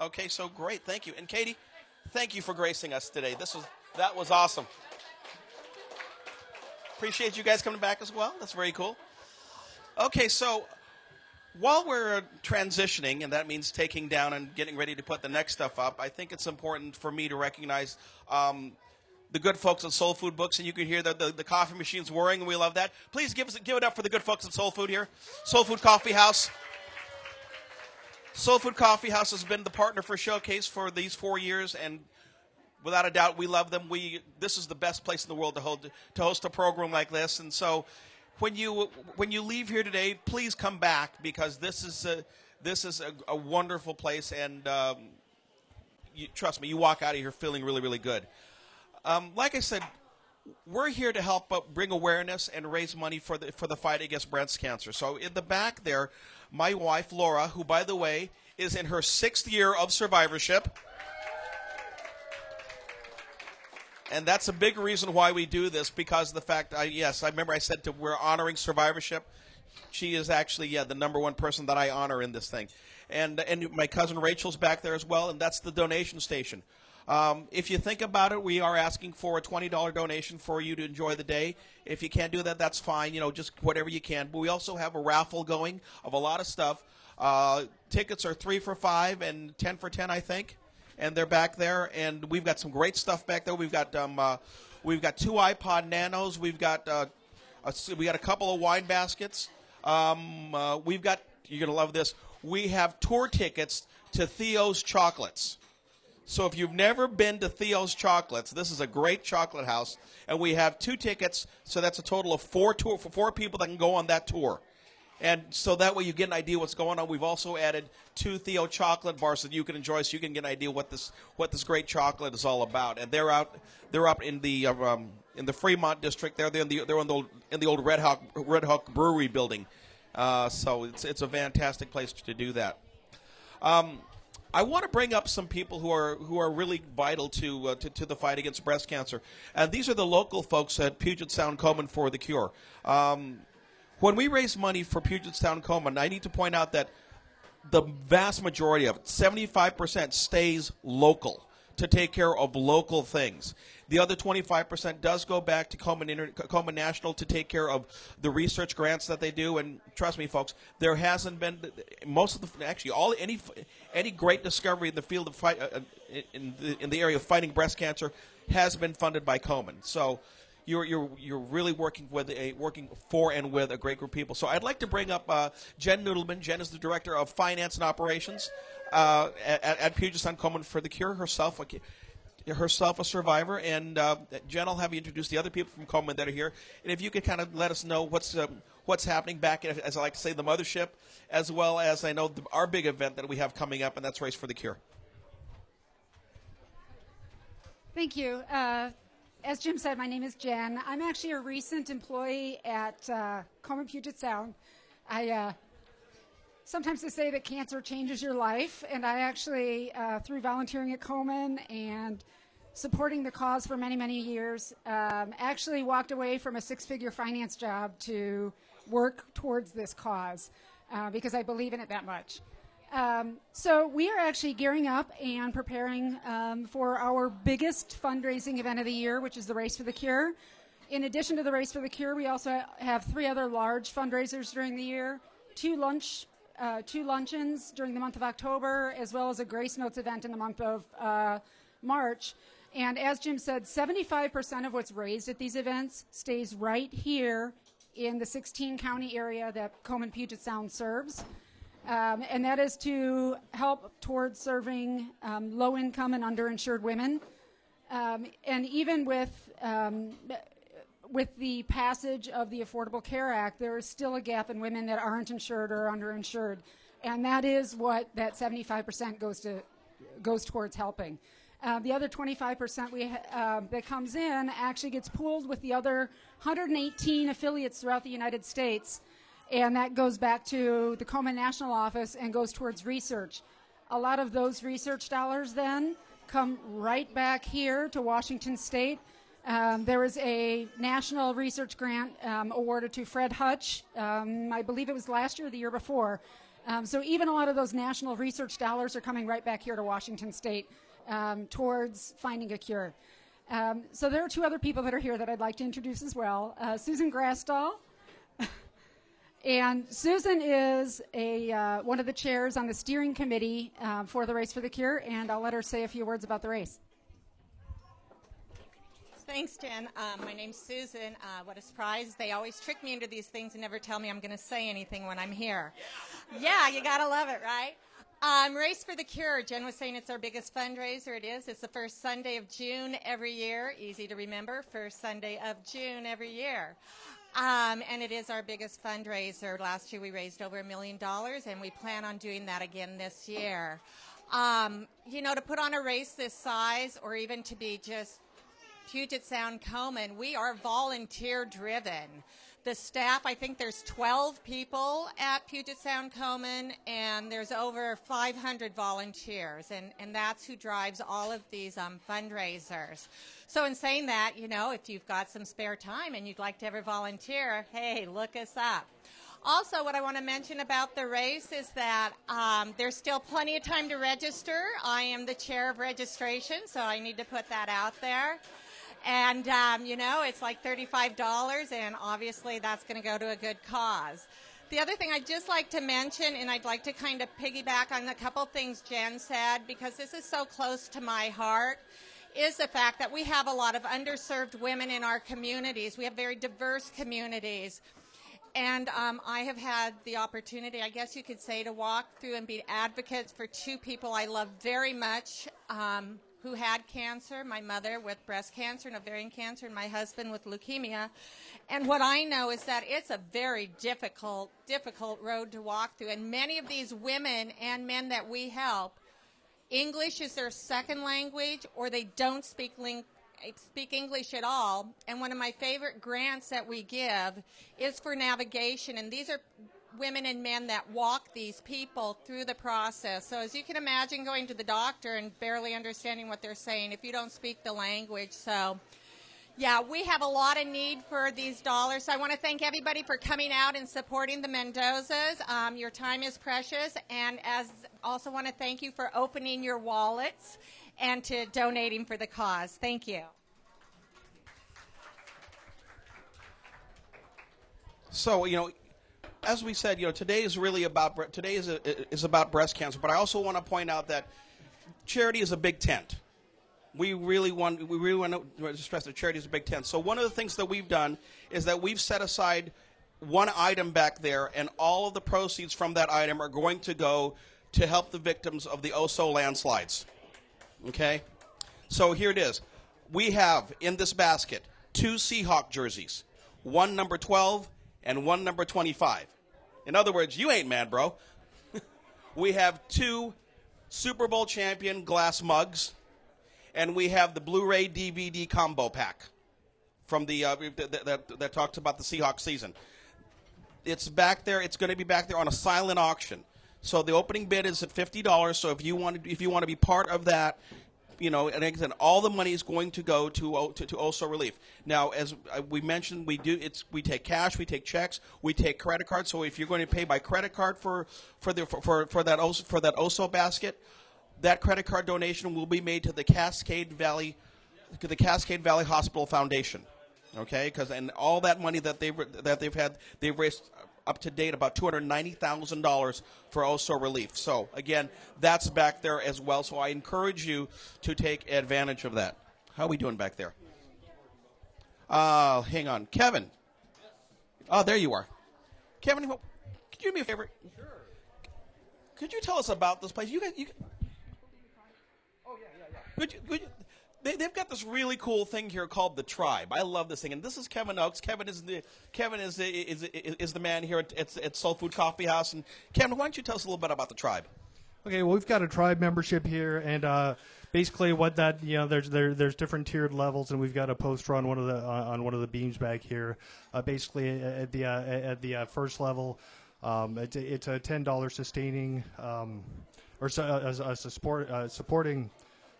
Okay, so great. Thank you. And Katie, thank you for gracing us today. That was awesome. Appreciate you guys coming back as well. That's very cool. Okay, so while we're transitioning, and that means taking down and getting ready to put the next stuff up, I think it's important for me to recognize the good folks at Soul Food Books, and you can hear the coffee machine's whirring, and we love that. Please give it up for the good folks at Soul Food here. Soul Food Coffee House. Soul Food Coffee House has been the partner for Showcase for these 4 years, and without a doubt, we love them. This is the best place in the world to host a program like this, and so when you leave here today, please come back because this is a wonderful place, and trust me, you walk out of here feeling really, really good. Like I said, we're here to help bring awareness and raise money for the fight against breast cancer. So in the back there, my wife Laura, who by the way is in her 6th year of survivorship. And that's a big reason why we do this, because of the fact, I remember I said we're honoring survivorship. She is actually, the number one person that I honor in this thing. And my cousin Rachel's back there as well, and that's the donation station. If you think about it, we are asking for a $20 donation for you to enjoy the day. If you can't do that, that's fine, just whatever you can. But we also have a raffle going of a lot of stuff. Tickets are 3 for $5 and 10 for 10, I think. And they're back there, and we've got some great stuff back there. We've got 2 iPod Nanos. We've got a couple of wine baskets. We've got, you're gonna love this. We have tour tickets to Theo's Chocolates. So if you've never been to Theo's Chocolates, this is a great chocolate house, and we have 2 tickets. So that's a total of 4 people that can go on that tour. And so that way you get an idea what's going on. We've also added 2 Theo chocolate bars that you can enjoy, so you can get an idea what this great chocolate is all about. And they're up in the Fremont district. They're in the old Red Hawk Brewery building. So it's a fantastic place to do that. I want to bring up some people who are really vital to the fight against breast cancer, and these are the local folks at Puget Sound Komen for the Cure. When we raise money for Puget Sound Komen, I need to point out that the vast majority of it, 75%, stays local to take care of local things. The other 25% does go back to Komen National to take care of the research grants that they do. And trust me, folks, there hasn't been any great discovery in the field of fight in the area of fighting breast cancer has been funded by Komen. So you're really working for and with a great group of people. So I'd like to bring up Jen Noodleman. Jen is the Director of Finance and Operations at Puget Sound Komen for the Cure, herself a survivor. And Jen, I'll have you introduce the other people from Komen that are here. And if you could kind of let us know what's happening back at, as I like to say, the mothership, as well as I know our big event that we have coming up, and that's Race for the Cure. Thank you. As Jim said, my name is Jen. I'm actually a recent employee at Komen Puget Sound. I sometimes they say that cancer changes your life, and I actually, through volunteering at Komen and supporting the cause for many, many years, actually walked away from a 6-figure finance job to work towards this cause because I believe in it that much. So we are actually gearing up and preparing for our biggest fundraising event of the year, which is the Race for the Cure. In addition to the Race for the Cure, we also have 3 other large fundraisers during the year, 2 luncheons during the month of October, as well as a Grace Notes event in the month of March. And as Jim said, 75% of what's raised at these events stays right here in the 16-county area that Komen Puget Sound serves. And that is to help towards serving low-income and underinsured women. And even with the passage of the Affordable Care Act, there is still a gap in women that aren't insured or underinsured. And that is what that 75% goes towards helping. The other 25% that comes in actually gets pooled with the other 118 affiliates throughout the United States. And that goes back to the Komen National Office and goes towards research. A lot of those research dollars then come right back here to Washington State. There was a national research grant awarded to Fred Hutch, I believe it was last year or the year before, So even a lot of those national research dollars are coming right back here to Washington State towards finding a cure. So there are two other people that are here that I'd like to introduce as well. Susan Grassdahl. And Susan is one of the chairs on the steering committee for the Race for the Cure, and I'll let her say a few words about the race. Thanks, Jen. My name's Susan. What a surprise. They always trick me into these things and never tell me I'm going to say anything when I'm here. Yeah, you got to love it, right? Race for the Cure. Jen was saying it's our biggest fundraiser. It is. It's the first Sunday of June every year. Easy to remember. First Sunday of June every year. And it is our biggest fundraiser. Last year we raised over $1 million, and we plan on doing that again this year. To put on a race this size, or even to be just Puget Sound Komen, we are volunteer driven. The staff, I think there's 12 people at Puget Sound Komen, and there's over 500 volunteers, and that's who drives all of these fundraisers. So in saying that, if you've got some spare time and you'd like to ever volunteer, hey, look us up. Also, what I want to mention about the race is that there's still plenty of time to register. I am the chair of registration, so I need to put that out there. And, it's like $35, and obviously that's going to go to a good cause. The other thing I'd just like to mention, and I'd like to kind of piggyback on a couple things Jen said, because this is so close to my heart, is the fact that we have a lot of underserved women in our communities. We have very diverse communities. And I have had the opportunity, I guess you could say, to walk through and be advocates for two people I love very much, who had cancer, my mother with breast cancer and ovarian cancer, and my husband with leukemia. And what I know is that it's a very difficult road to walk through. And many of these women and men that we help, English is their second language, or they don't speak English at all. And one of my favorite grants that we give is for navigation. And these are women and men that walk these people through the process. So as you can imagine, going to the doctor and barely understanding what they're saying if you don't speak the language. So yeah, we have a lot of need for these dollars. So I want to thank everybody for coming out and supporting the Mendozas. Your time is precious. And also want to thank you for opening your wallets and to donating for the cause. Thank you. So, as we said, today is really about is about breast cancer. But I also want to point out that charity is a big tent. We really want to stress that charity is a big tent. So one of the things that we've done is that we've set aside one item back there, and all of the proceeds from that item are going to go to help the victims of the Oso landslides. Okay, so here it is. We have in this basket 2 Seahawk jerseys, one number 12 and one number 25. In other words, you ain't mad, bro. We have 2 Super Bowl champion glass mugs, and we have the Blu-ray DVD combo pack from the that talks about the Seahawks season. It's back there. It's going to be back there on a silent auction. So the opening bid is at $50. So if you want to be part of that, and again, all the money is going to go to Oso Relief. Now, as we mentioned, we take cash, we take checks, we take credit cards. So if you're going to pay by credit card for that Oso basket, that credit card donation will be made to the Cascade Valley Hospital Foundation. Okay, and all that money that they've raised up to date about $290,000 for Oso Relief. So again, that's back there as well. So I encourage you to take advantage of that. How are we doing back there? Hang on, Kevin. Oh, there you are, Kevin. Could you do me a favor? Sure. Could you tell us about this place? You guys. Oh yeah. They've got this really cool thing here called the Tribe. I love this thing, and this is Kevin Oakes. Kevin is the man here at Soul Food Coffee House. And Kevin, why don't you tell us a little bit about the Tribe? Okay, well, we've got a Tribe membership here, and basically what that there's different tiered levels, and we've got a poster on one of the beams back here. Basically, at the first level, it's a $10 sustaining supporting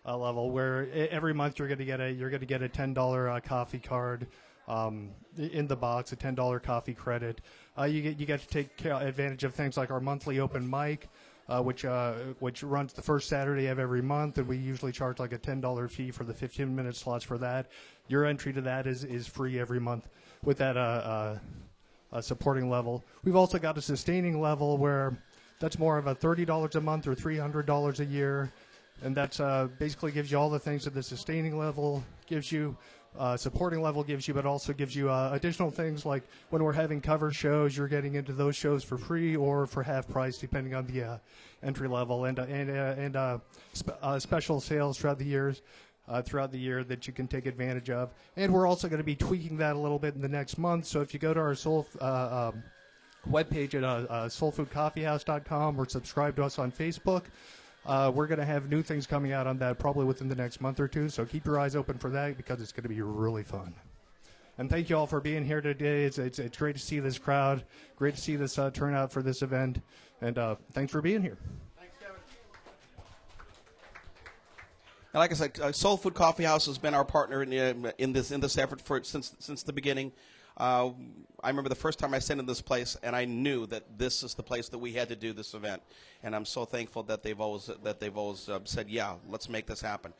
level, where every month you're going to get a $10 coffee card, in the box, a $10 coffee credit. You get to take advantage of things like our monthly open mic, which runs the first Saturday of every month, and we usually charge like a $10 fee for the 15-minute slots for that. Your entry to that is free every month with that supporting level. We've also got a sustaining level where that's more of a $30 a month or $300 a year, and that's basically gives you all the things that the sustaining level gives you. Supporting level gives you, but also gives you additional things like when we're having cover shows, you're getting into those shows for free or for half price, depending on the entry level, and special sales throughout the year that you can take advantage of. And we're also going to be tweaking that a little bit in the next month. So if you go to our webpage at soulfoodcoffeehouse.com or subscribe to us on Facebook, we're going to have new things coming out on that probably within the next month or two, so keep your eyes open for that because it's going to be really fun. And thank you all for being here today. It's great to see this crowd, great to see this turnout for this event, and thanks for being here. Thanks, Kevin. And like I said, Soul Food Coffee House has been our partner in this effort since the beginning. I remember the first time I sat in this place, and I knew that this is the place that we had to do this event. And I'm so thankful that they've always said, "Yeah, let's make this happen."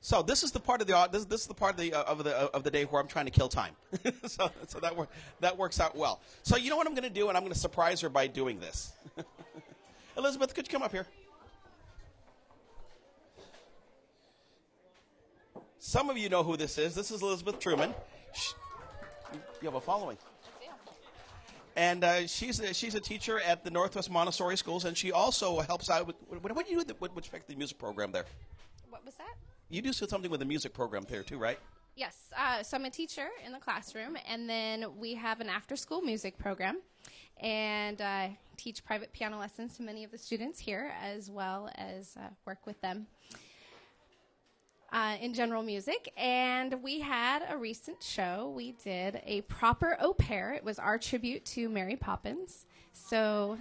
So this is the part of this is the part of the day where I'm trying to kill time. so that works out well. So you know what I'm going to do, and I'm going to surprise her by doing this. Elizabeth, could you come up here? Some of you know who this is. This is Elizabeth Truman. You have a following. And she's a teacher at the Northwest Montessori Schools, and she also helps out with what do you do with respect to the music program there? What was that? You do something with the music program there too, right? Yes. So I'm a teacher in the classroom, and then we have an after-school music program, and teach private piano lessons to many of the students here, as well as work with them in general music. And we had a recent show. We did a proper au pair. It was our tribute to Mary Poppins. So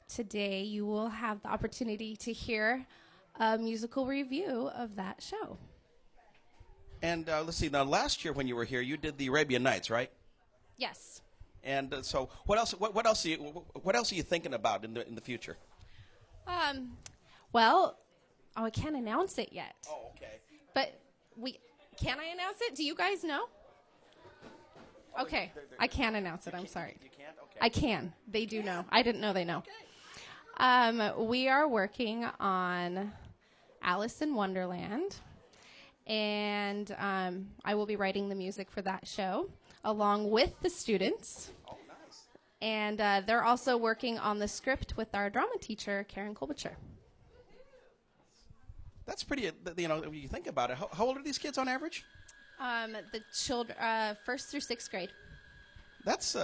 today you will have the opportunity to hear a musical review of that show. And let's see. Now, last year when you were here, you did the Arabian Nights, right? Yes. And so, what else? What else are you thinking about in the future? Well, I can't announce it yet. Oh, okay. But can I announce it? Do you guys know? Okay, I can announce it. I'm sorry. You can't? Okay. I can. They do know. I didn't know they know. We are working on Alice in Wonderland, and I will be writing the music for that show along with the students. Oh, nice. And they're also working on the script with our drama teacher, Karen Kolbicher. That's pretty, if you think about it. How old are these kids on average? The children, 1st through 6th grade. That's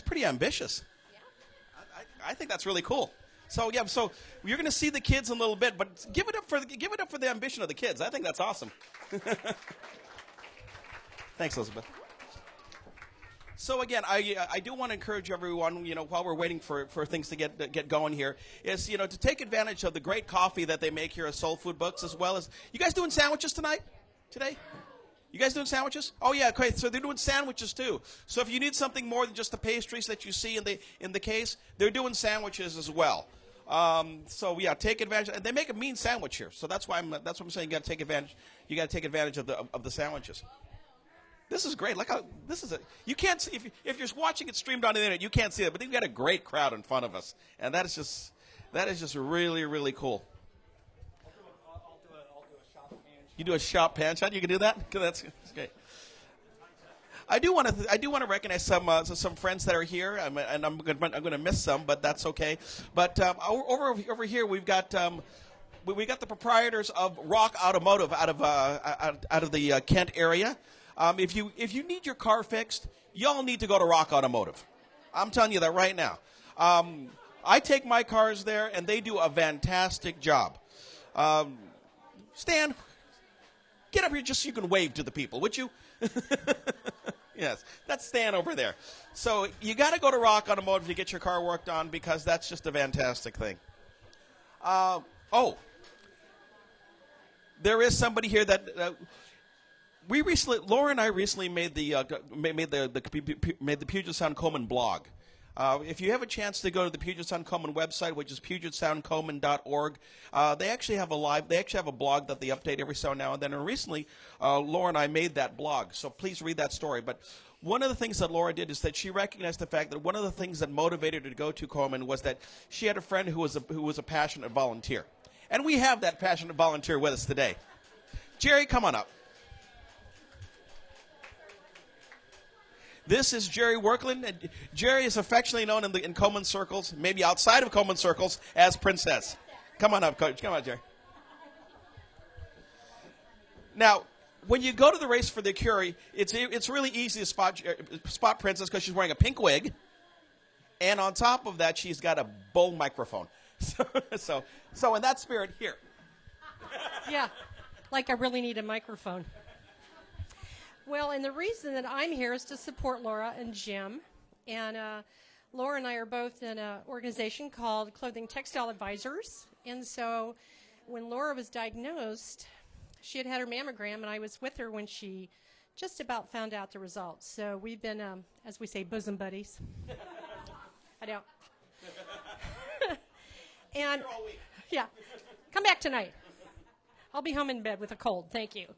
pretty ambitious. Yeah. I think that's really cool. So yeah, so you're going to see the kids in a little bit, but give it up for the ambition of the kids. I think that's awesome. Thanks, Elizabeth. So again, I do want to encourage everyone, while we're waiting for things to get going here, is to take advantage of the great coffee that they make here at Soul Food Books, as well as you guys doing sandwiches today? You guys doing sandwiches? Oh yeah, great. So they're doing sandwiches too. So if you need something more than just the pastries that you see in the case, they're doing sandwiches as well. So yeah, take advantage. And they make a mean sandwich here. So that's what I'm saying. You got to take advantage. You got to take advantage of the sandwiches. This is great. You can't see if you're watching it streamed on the internet, you can't see it, but we've got a great crowd in front of us, and that is just really, really cool. I'll do a shop pan shot. You do a shop pan shot? You can do that? That's great. I do want to recognize some friends that are here, and I'm going to miss some, but that's okay. But over here we've got we got the proprietors of Rock Automotive out of the Kent area. If you need your car fixed, y'all need to go to Rock Automotive. I'm telling you that right now. I take my cars there, and they do a fantastic job. Stan, get up here just so you can wave to the people, would you? Yes, that's Stan over there. So you got to go to Rock Automotive to get your car worked on because that's just a fantastic thing. There is somebody here that Laura and I recently made the Puget Sound Komen blog. If you have a chance to go to the Puget Sound Komen website, which is pugetsoundkomen.org, they actually have a blog that they update every so now and then. And recently, Laura and I made that blog, so please read that story. But one of the things that Laura did is that she recognized the fact that one of the things that motivated her to go to Komen was that she had a friend who was a passionate volunteer, and we have that passionate volunteer with us today. Jerry, come on up. This is Jerry Workland, and Jerry is affectionately known in Komen circles, maybe outside of Komen circles, as Princess. Come on up, Coach. Come on, Jerry. Now, when you go to the Race for the Cure, it's really easy to spot Princess because she's wearing a pink wig, and on top of that, she's got a bull microphone. So in that spirit, here. Yeah, like I really need a microphone. Well, and the reason that I'm here is to support Laura and Jim. And Laura and I are both in an organization called Clothing Textile Advisors. And so when Laura was diagnosed, she had had her mammogram, and I was with her when she just about found out the results. So we've been, as we say, bosom buddies. I don't. And, yeah, come back tonight. I'll be home in bed with a cold. Thank you.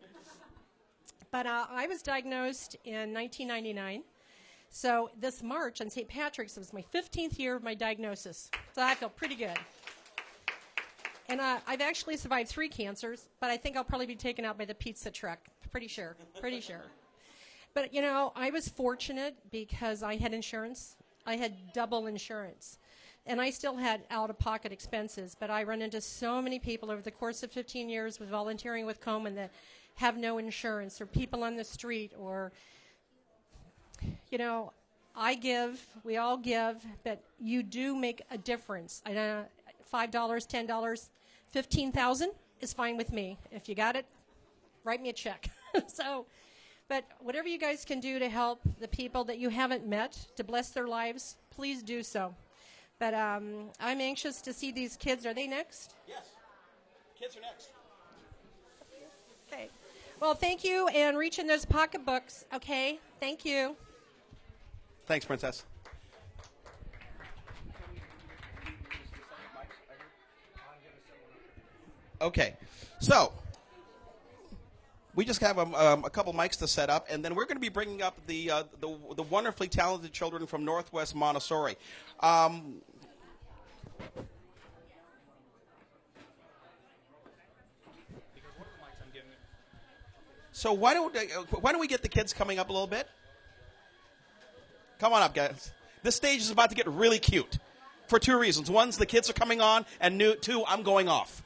But I was diagnosed in 1999. So this March on St. Patrick's, it was my 15th year of my diagnosis. So I feel pretty good. And I've actually survived 3 cancers, but I think I'll probably be taken out by the pizza truck. Pretty sure. But, you know, I was fortunate because I had insurance. I had double insurance. And I still had out-of-pocket expenses. But I run into so many people over the course of 15 years with volunteering with Komen that have no insurance, or people on the street, or, you know, I give, we all give, but you do make a difference. I know $5, $10, $15,000 is fine with me. If you got it, write me a check. So, but whatever you guys can do to help the people that you haven't met, to bless their lives, please do so. But I'm anxious to see these kids. Are they next? Yes. Kids are next. Okay. Well, thank you, and reach in those pocketbooks, okay? Thank you. Thanks, Princess. Okay, so we just have a couple mics to set up, and then we're going to be bringing up the wonderfully talented children from Northwest Montessori. So why don't we get the kids coming up a little bit? Come on up, guys. This stage is about to get really cute for 2 reasons. One's the kids are coming on, and 2, I'm going off.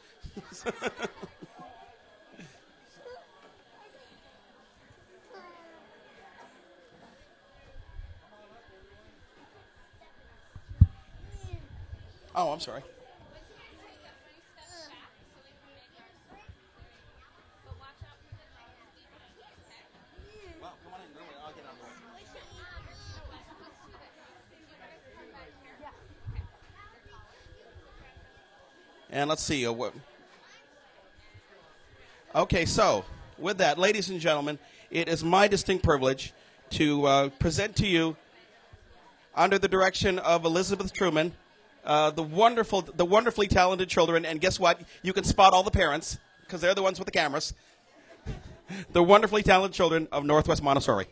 Oh, I'm sorry. And let's see. Okay, so with that, ladies and gentlemen, it is my distinct privilege to present to you, under the direction of Elizabeth Truman, the wonderfully talented children. And guess what? You can spot all the parents because they're the ones with the cameras. The wonderfully talented children of Northwest Montessori.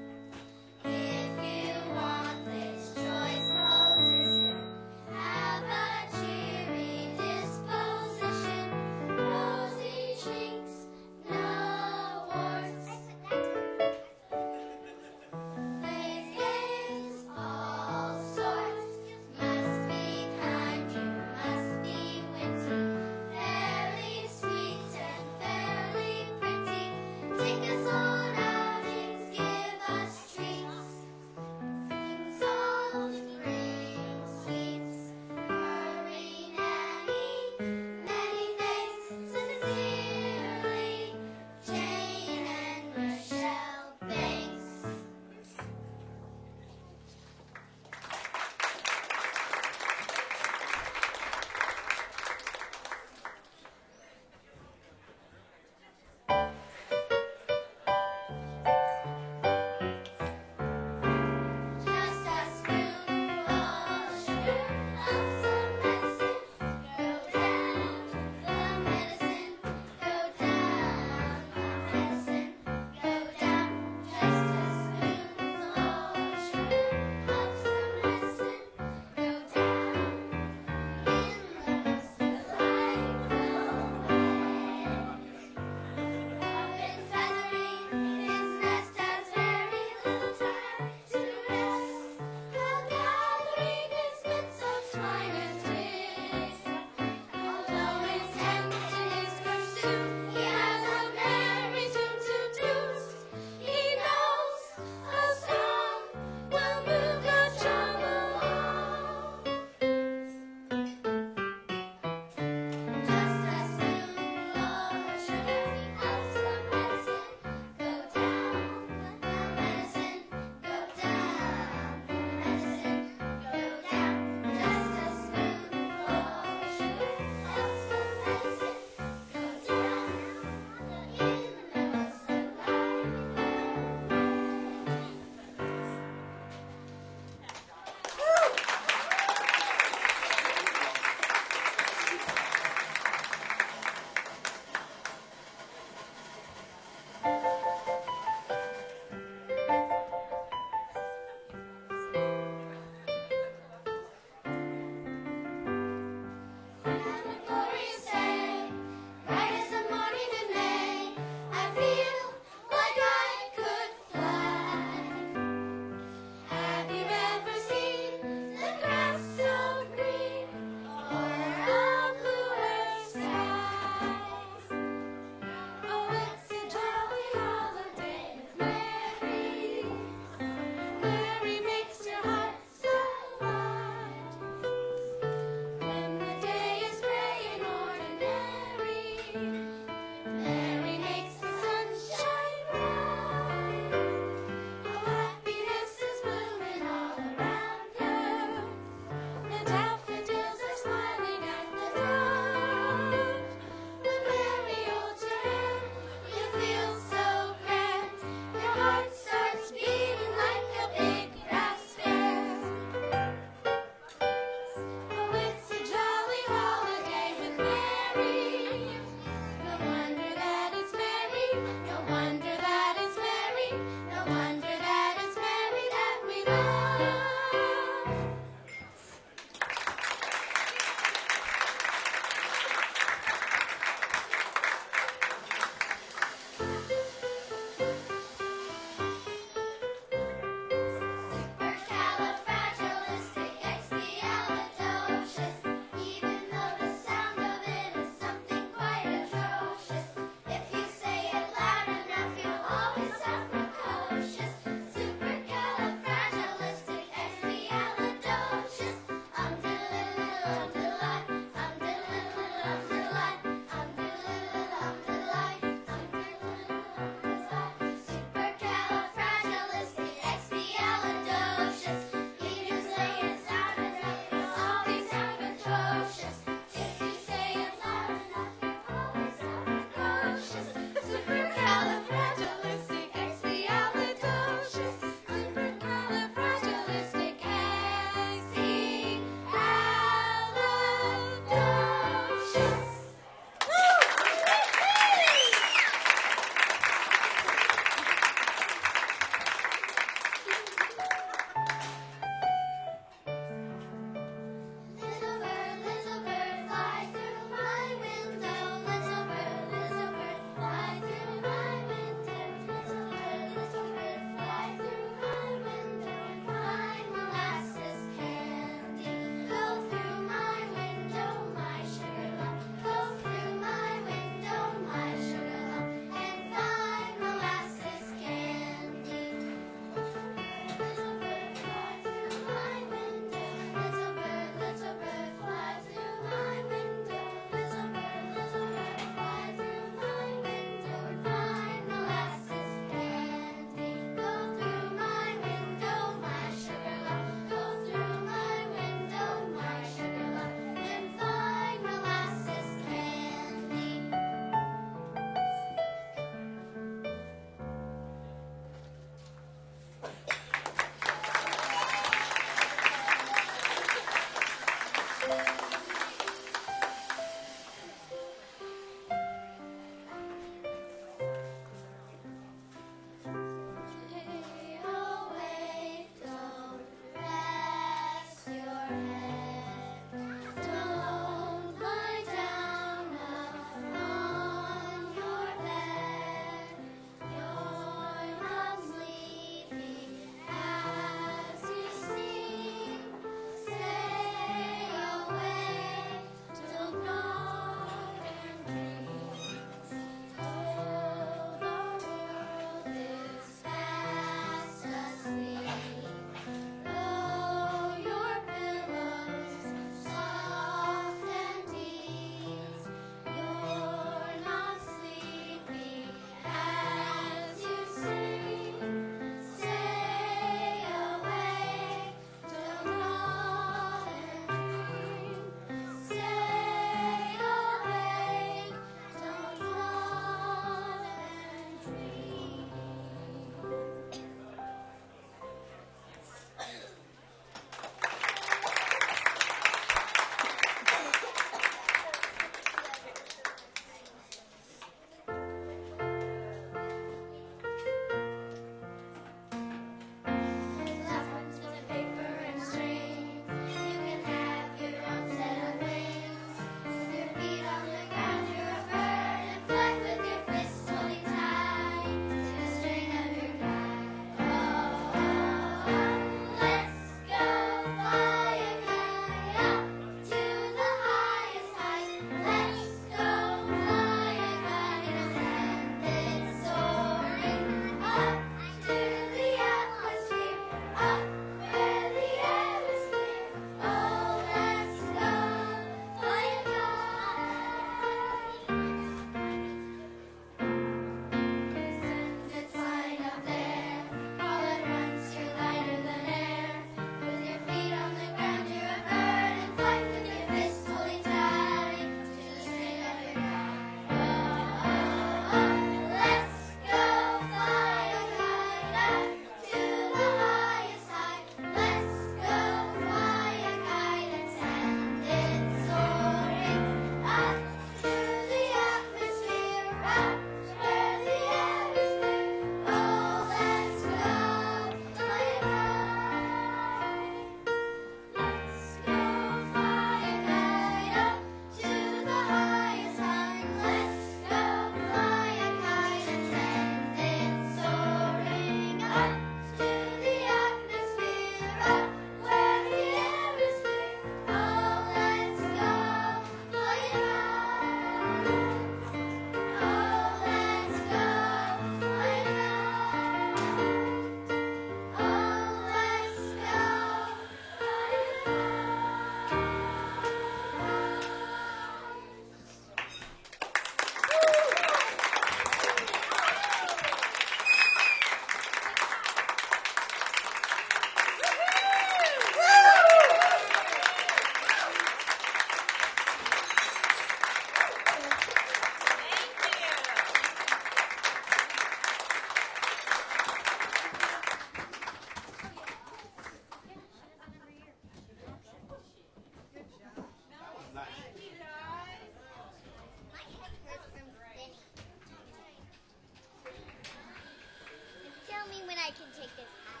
Tell me when I can take this hat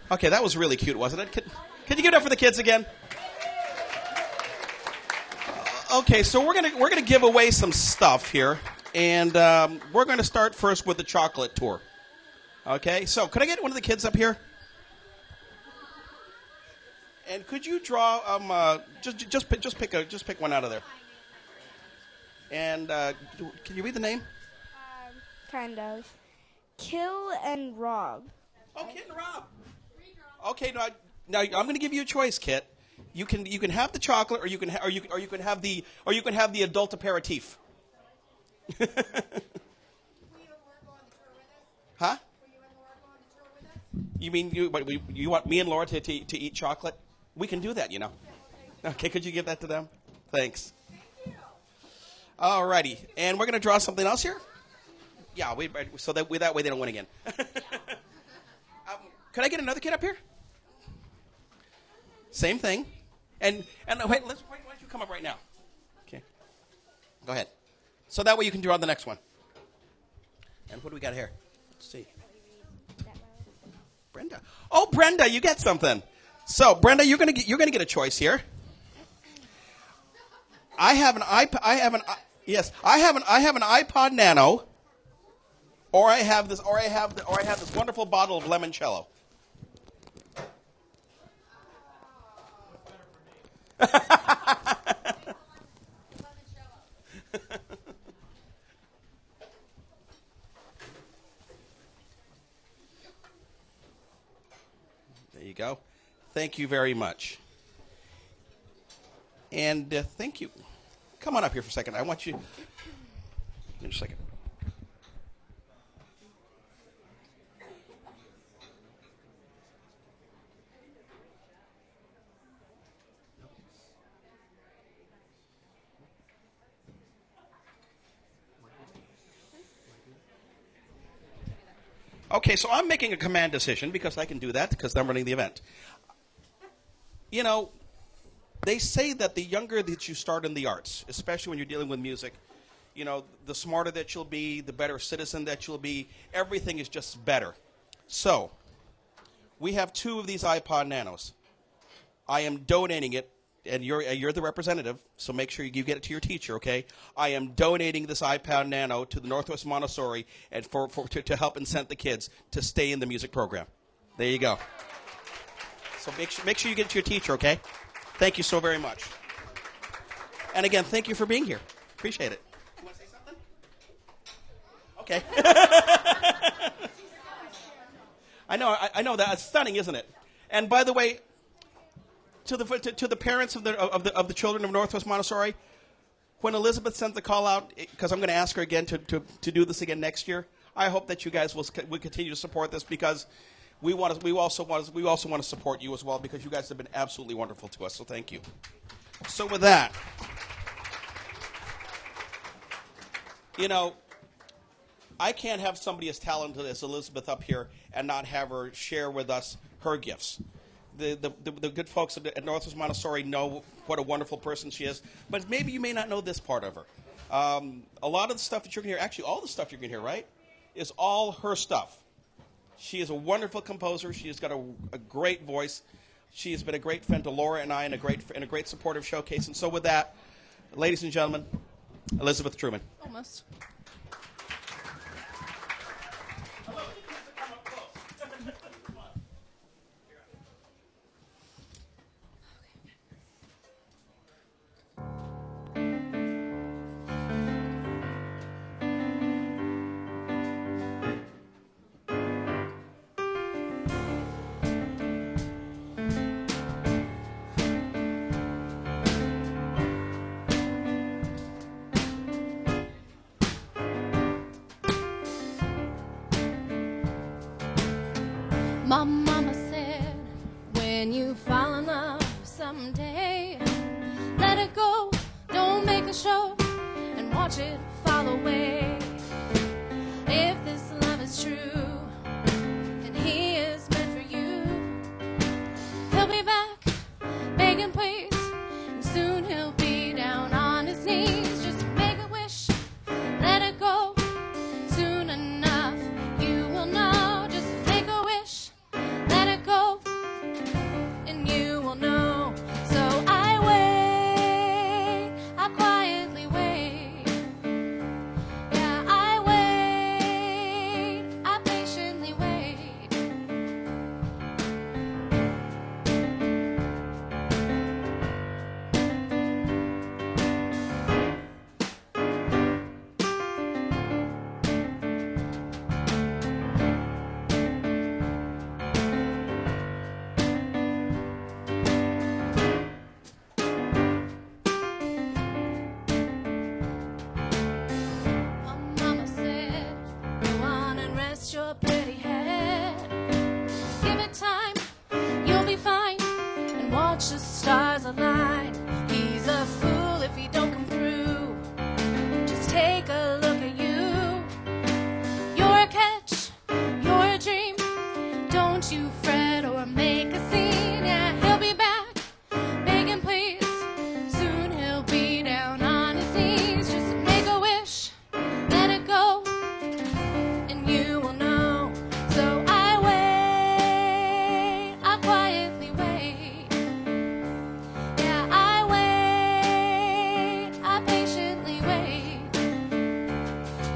off. Okay, that was really cute, wasn't it? Can you give it up for the kids again? Okay, so we're gonna give away some stuff here, and we're gonna start first with the chocolate tour. Okay, so could I get one of the kids up here? And could you draw just pick one out of there? And can you read the name? Kind of. Kill and Rob. Oh, Kit and Rob. Okay, now I'm going to give you a choice, Kit. You can have the chocolate, or you can have the adult aperitif. Huh? You mean you want me and Laura to eat chocolate? We can do that, you know. Okay, could you give that to them? Thanks. Alrighty, and we're going to draw something else here. Yeah, so that way they don't win again. Could I get another kid up here? Same thing. And wait, why don't you come up right now? Okay. Go ahead. So that way you can draw the next one. And what do we got here? Let's see. Brenda. Oh, Brenda, you get something. So, Brenda, you're gonna get a choice here. I have an iPod Nano, or I have this wonderful bottle of limoncello. There you go. Thank you very much. And thank you. Come on up here for a second. I want you. Give me a second. Okay, so I'm making a command decision because I can do that because I'm running the event. You know, they say that the younger that you start in the arts, especially when you're dealing with music, you know, the smarter that you'll be, the better citizen that you'll be. Everything is just better. So, we have 2 of these iPod Nanos. I am donating it, and you're the representative, so make sure you get it to your teacher, okay? I am donating this iPod Nano to the Northwest Montessori and to help incent the kids to stay in the music program. There you go. So make sure you get it to your teacher, okay? Thank you so very much. And again, thank you for being here. Appreciate it. You want to say something? Okay. I know that's stunning, isn't it? And by the way, to the parents of the children of Northwest Montessori, when Elizabeth sent the call out, because I'm going to ask her again to do this again next year, I hope that you guys will continue to support this because we also want to support you as well because you guys have been absolutely wonderful to us. So thank you. So with that, you know, I can't have somebody as talented as Elizabeth up here and not have her share with us her gifts. The good folks at Northwest Montessori know what a wonderful person she is, but maybe you may not know this part of her. A lot of the stuff that you're going to hear, actually all the stuff you're going to hear, right, is all her stuff. She is a wonderful composer. She has got a great voice. She has been a great friend to Laura and I and a great supportive showcase. And so with that, ladies and gentlemen, Elizabeth Truman. Almost. My mama said, when you fall in love someday, let it go, don't make a show, and watch it fall away. If this love is true, and he is meant for you, he'll be back, begging please, and soon he'll be down on his knees. Just make a wish, let it go, soon enough you will know. Just make a wish, let it go, and you will know. So I wait, I quietly wait. Yeah, I wait, I patiently wait. My mama said, go on and rest your pretty head. Give it time, you'll be fine, and watch the stars align. He's a fool if he don't come through. Just take a look at you. You're a catch, you're a dream. Don't you fret or make a scene. Yeah, he'll be back, begging please. Soon he'll be down on his knees. Just make a wish, let it go, and you will know. So I wait, I quietly wait. Yeah, I wait, I patiently wait.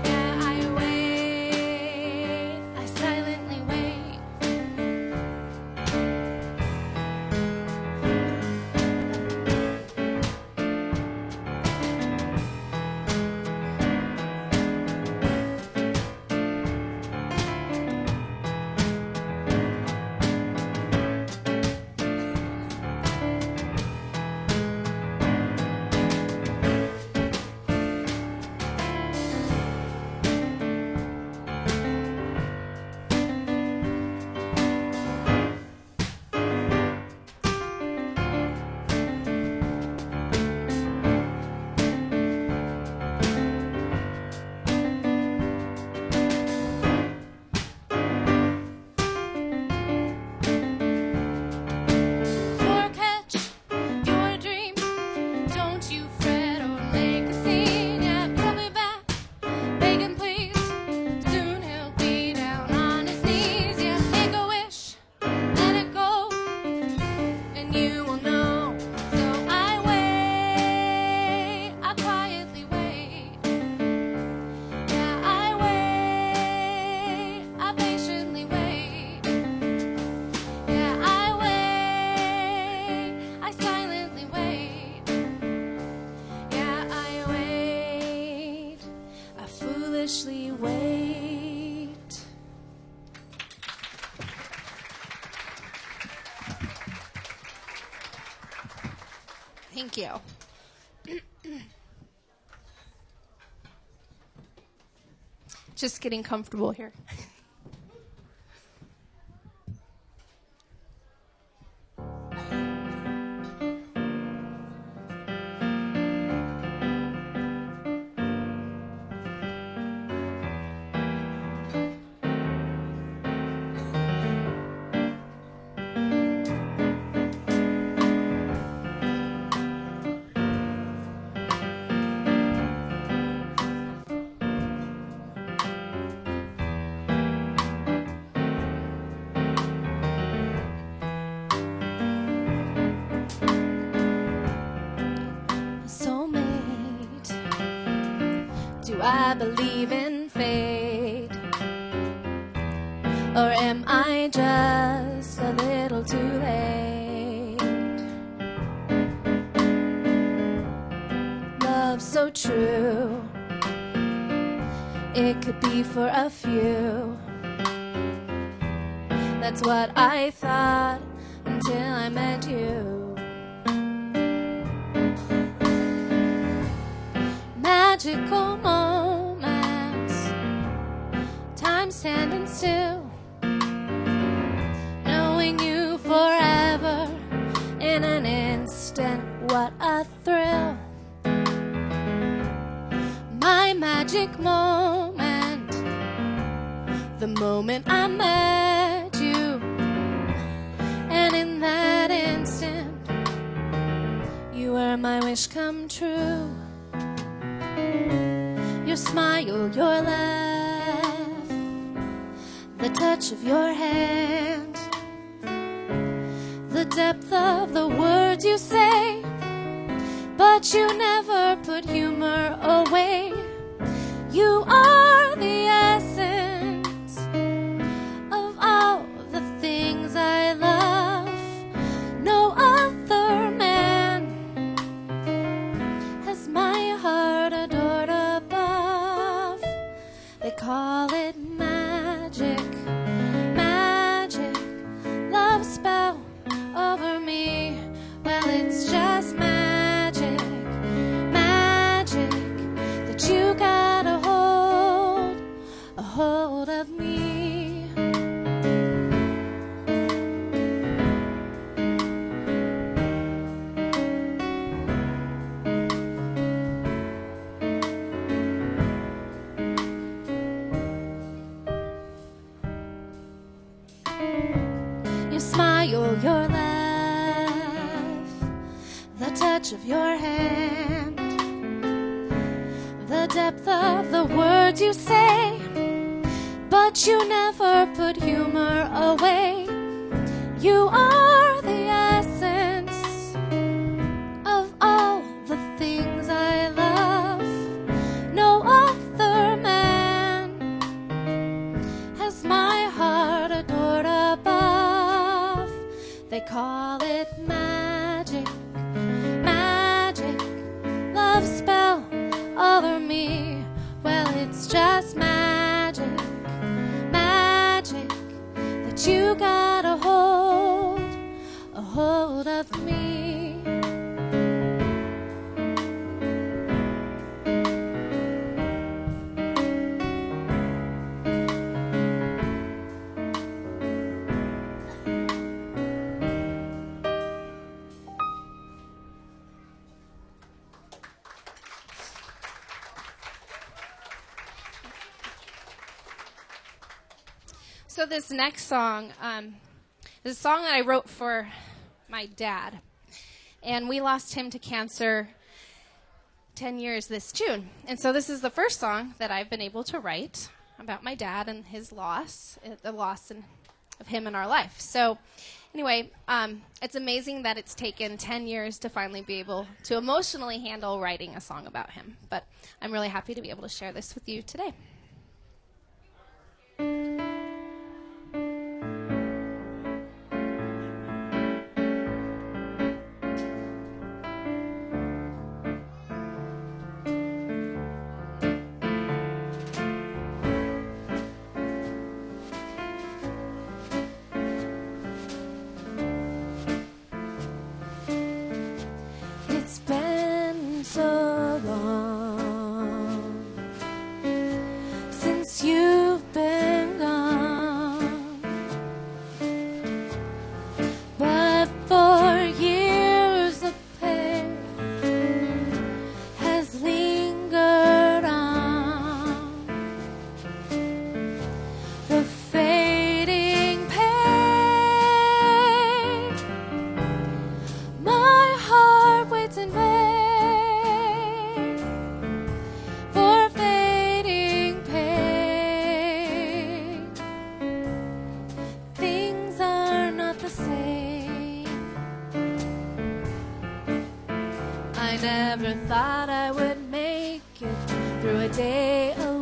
Yeah, I wait, I silently wait. You're a catch, you're a dream. Don't you fret or make a scene. Yeah, he'll be back, begging please. Soon he'll be down on his knees. Yeah, make a wish, let it go, and you will know. So I wait, I quietly wait. Yeah, I wait, I patiently wait. Yeah, I wait, I silently wait. Yeah, I wait, I foolishly wait. Thank you. Just getting comfortable here. believe in fate? Or am I just a little too late? Love so true, it could be for a few. That's what I thought until I met you. Magical moments, time standing still, knowing you forever in an instant, what a thrill. My magic moment, the moment I met you, and in that instant, you were my wish come true. Your smile, your laugh, the touch of your hand, the depth of the words you say, but you never put humor away. You are the essence of all the things I love. No other man has my heart adored above. They call it magic, magic, love spell over me. Well, it's just magic, magic, that you got a hold of me. Your smile, your laugh, the touch of your hand, the depth of the words you say, but you never put humor away. You are the essence of all the things I love. No other man has my heart adored above. They call it magic, magic, love spell over me. Well, it's just magic, magic, that you got a hold of me. So this next song is a song that I wrote for my dad. And we lost him to cancer 10 years this June. And so this is the first song that I've been able to write about my dad and his loss, the loss of him in our life. So anyway, it's amazing that it's taken 10 years to finally be able to emotionally handle writing a song about him. But I'm really happy to be able to share this with you today. It's been so long since you've been gone, but for years the pain has lingered on. The fading pain, my heart waits in vain for fading pain. Things are not the same. I never thought I would make it through a day alone.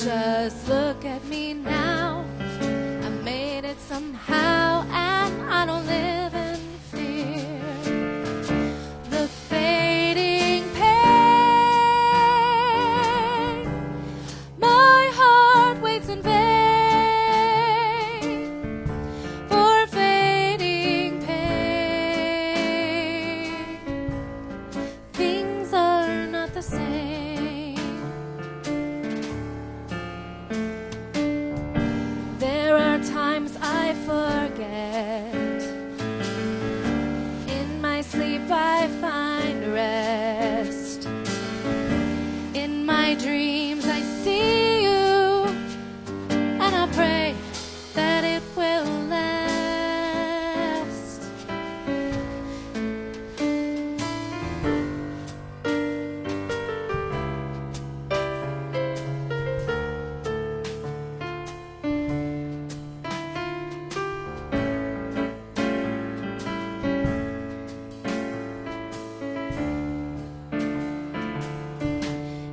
just look at me now. I made it somehow, and I don't live in fear. The fading pain, my heart waits in vain for fading pain. Things are not the same. There are times I forget. In my sleep I find rest. In my dreams I see you, and I pray that it will last.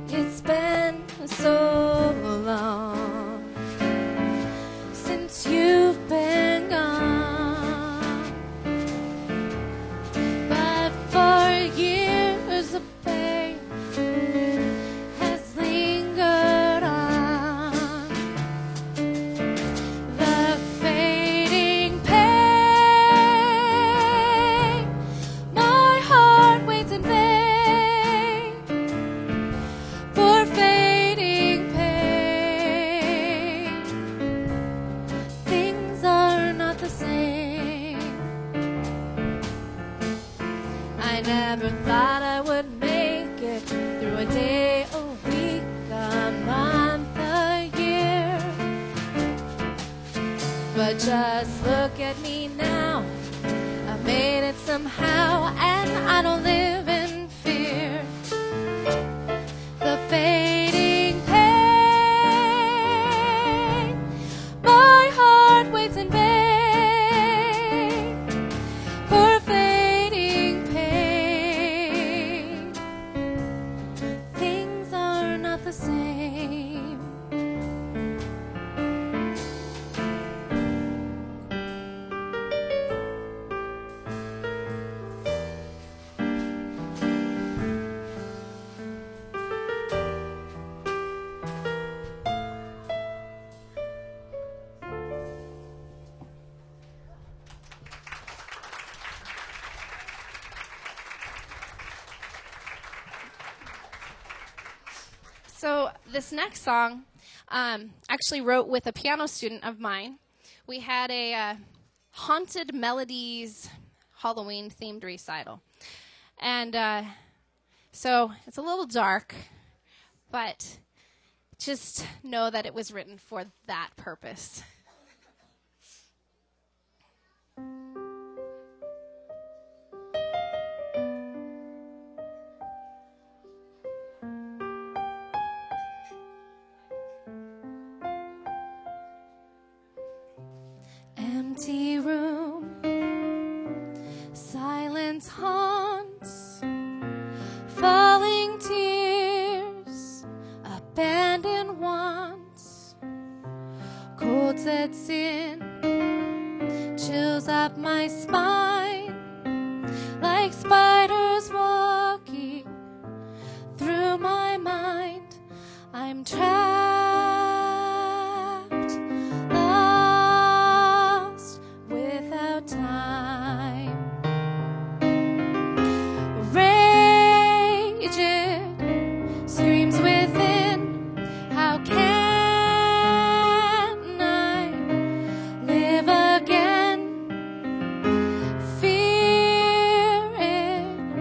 It's been so long since you've been gone, but for years the pain has lingered on. The fading pain, my heart waits in vain for fading pain. Things are not the same. I never thought I would make it through a day, a week, a month, a year. But just look at me now. I made it somehow, and I don't live in fear. The fading pain, my heart waits in vain for fading pain. Things are not the same. So this next song, actually wrote with a piano student of mine. We had a Haunted Melodies Halloween themed recital. And so it's a little dark, but just know that it was written for that purpose. Empty room, silence haunts, falling tears, abandoned wants, cold sets in, chills up my spine, like spiders walking through my mind. I'm trapped, lost, without time. Raging screams within. How can I live again? Fear it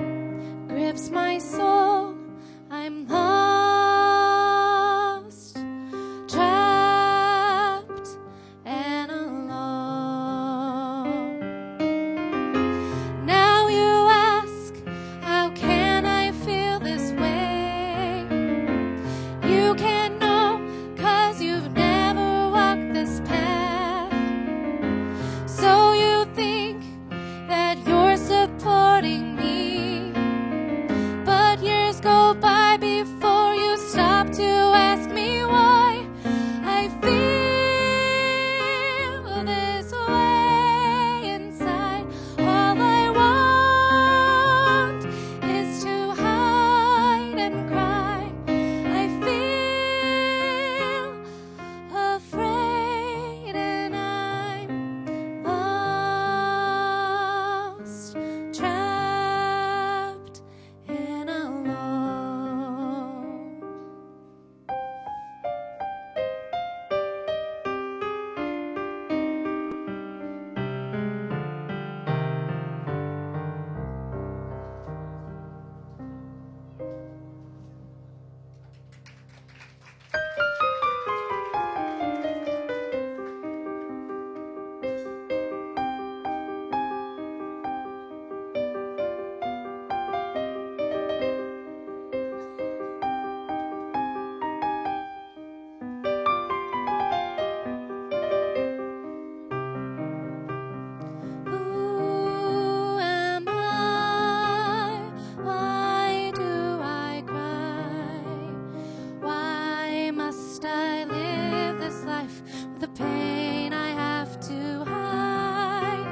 pain I have to hide.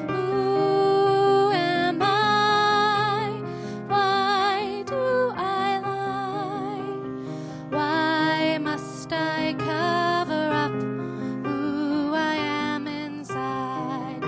Who am I? Why do I lie? Why must I cover up who I am inside?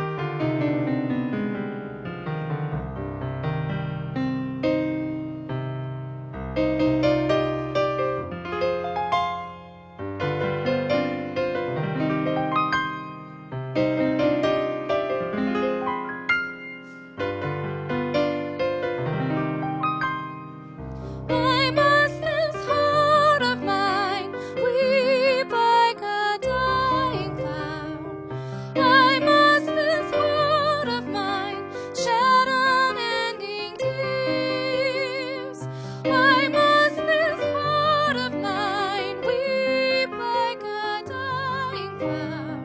Why must this heart of mine weep like a dying clown? Why must this heart of mine shed unending tears? Why must this heart of mine weep like a dying clown?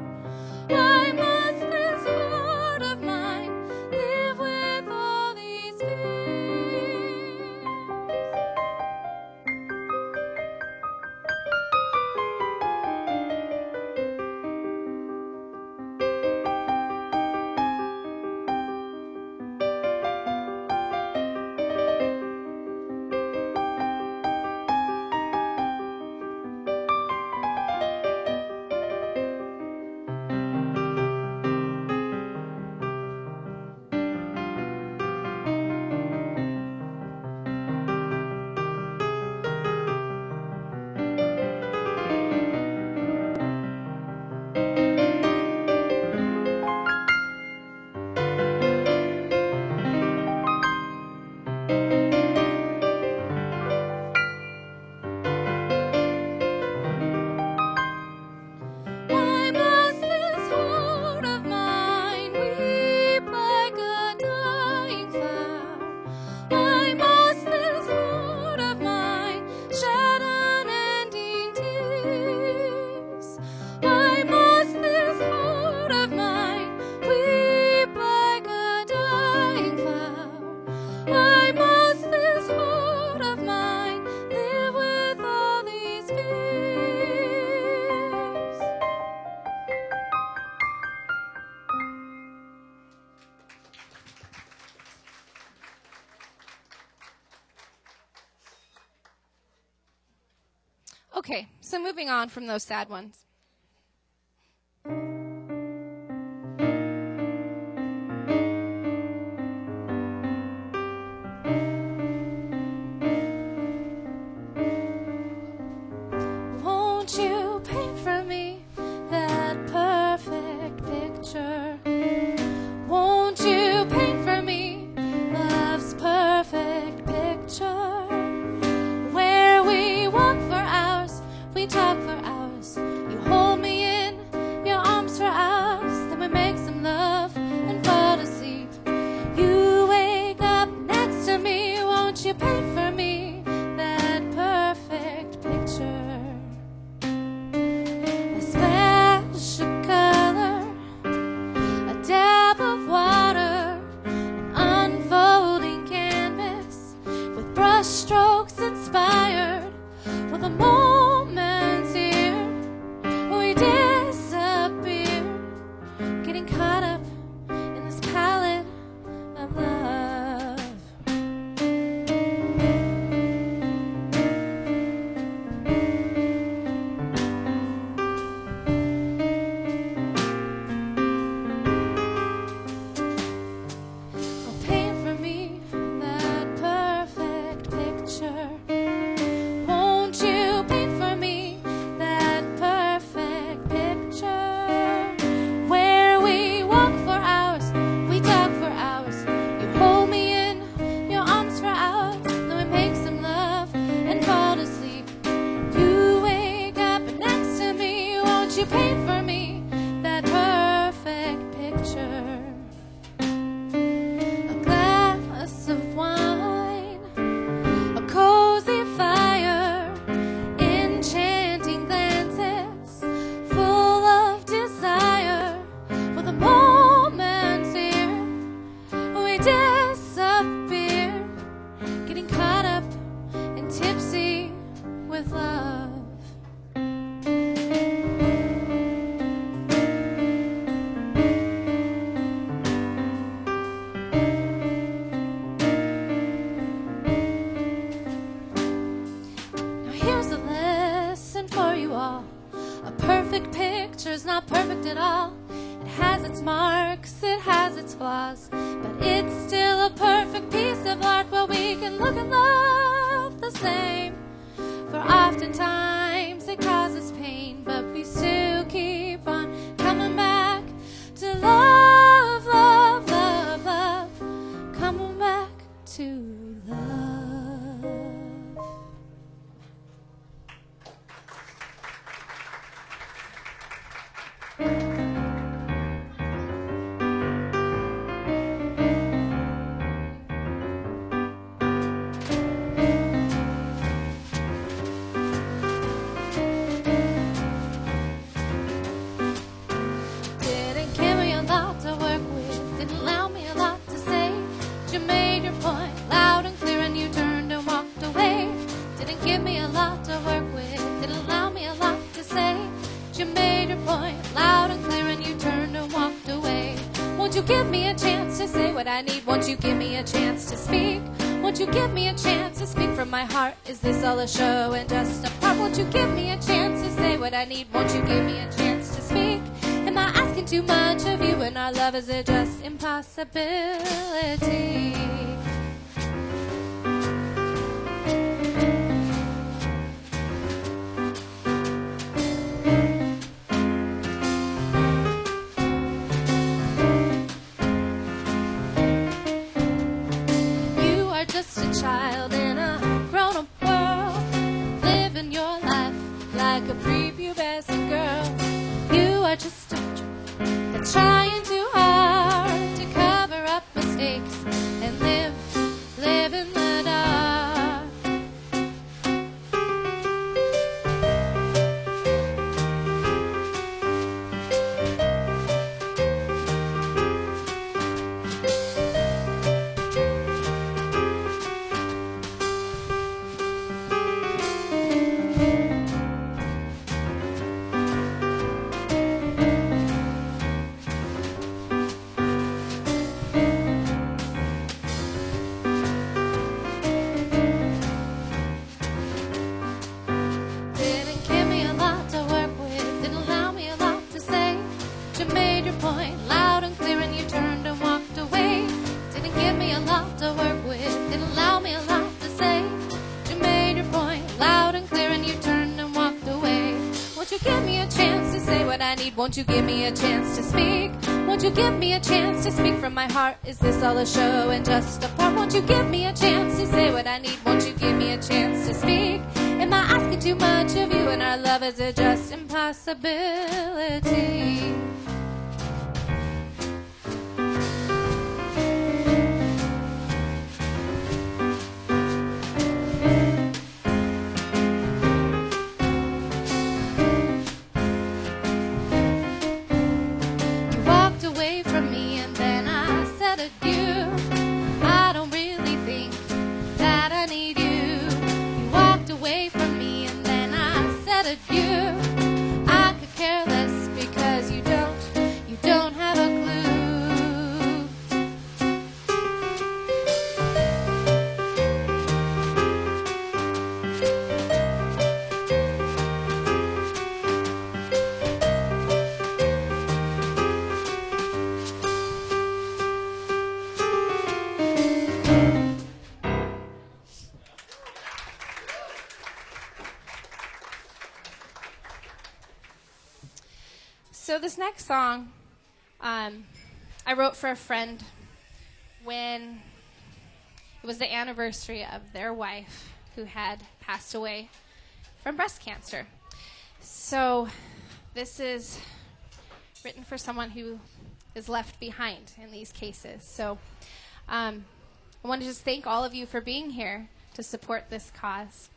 Why must this heart of mine live with all these fears? Why must this heart of mine weep like a dying clown? Why must this heart of mine shed unending tears? Why must this heart of mine weep like a dying clown? Why must this heart of mine live with all these fears? Okay, so moving on from those sad ones. Won't you paint for me that perfect picture? Won't you paint for me love's perfect picture? Where we walk for hours, we talk for hours. You hold me in your arms for hours, then we make some love and fall asleep. You wake up next to me, won't you paint for me that perfect picture? A special color, a dab of water, an unfolding canvas with brush strokes inspired. With a moment here, we disappear, getting caught up in this palette of love. Oh, paint for me that perfect picture. Won't you paint for me that perfect picture? Where we walk for hours, we talk for hours. You hold me in your arms for hours, then we make some love and fall asleep. You wake up next to me, won't you paint for me that perfect picture? A glass of wine, a cozy fire, enchanting glances, full of desire. With a moment here, we disappear, getting caught up and tipsy with love. culture's not perfect at all. It has its marks, it has its flaws, but it's still a perfect piece of art where we can look and love the same. For oftentimes it causes pain, but we still keep on coming back to love, love, love, love, coming back to love. Didn't give me a lot to work with, didn't allow me a lot to say. You made your point loud and clear and you turned and walked away. Didn't give me a lot to work with, didn't allow me a lot to say. You made your point loud and clear and you turned and walked away. Won't you give me a chance to say what I need? Won't you give me a chance to speak? Won't you give me a chance to speak from my heart? Is this all a show and just a part? Won't you give me a chance to say what I need? Won't you give me a chance to speak? Am I asking too much of you and our love? Is it just impossibility? You are just a child in a grown-up world, living your life like a prepubescent girl. You are just a child that's trying too hard to cover up mistakes and live in the dark. Didn't give me a lot to work with, didn't allow me a lot to say. You made your point loud and clear and you turned and walked away. Didn't give me a lot to work with, didn't allow me a lot to say. You made your point loud and clear and you turned and walked away. Won't you give me a chance to say what I need? Won't you give me a chance to speak? Won't you give me a chance to speak from my heart? Is this all a show and just a part? Won't you give me a chance to say what I need? Won't you give me a chance to speak? Am I asking too much of you and our love? Is it just impossibility? You walked away from me and then I said adieu. I don't really think that I need you. You walked away from me and then I said adieu. I could care less because you don't have a clue. So this next song, I wrote for a friend when it was the anniversary of their wife who had passed away from breast cancer. So this is written for someone who is left behind in these cases. So I want to just thank all of you for being here to support this cause.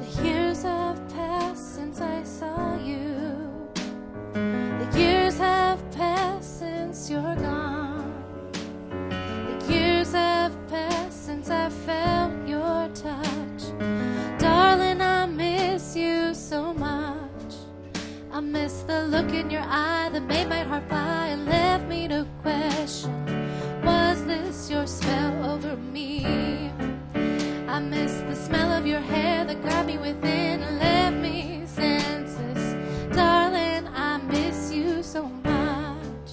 The years have passed since I saw miss the look in your eye that made my heart fly and left me to question, was this your spell over me? I miss the smell of your hair that grabbed me within and left me senseless. Darling, I miss you so much.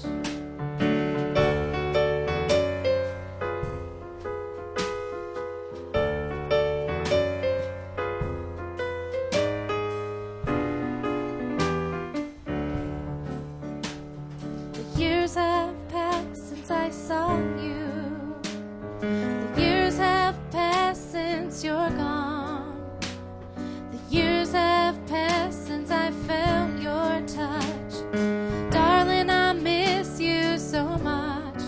The years have passed since I saw you. The years have passed since you're gone. The years have passed since I felt your touch. Darling, I miss you so much.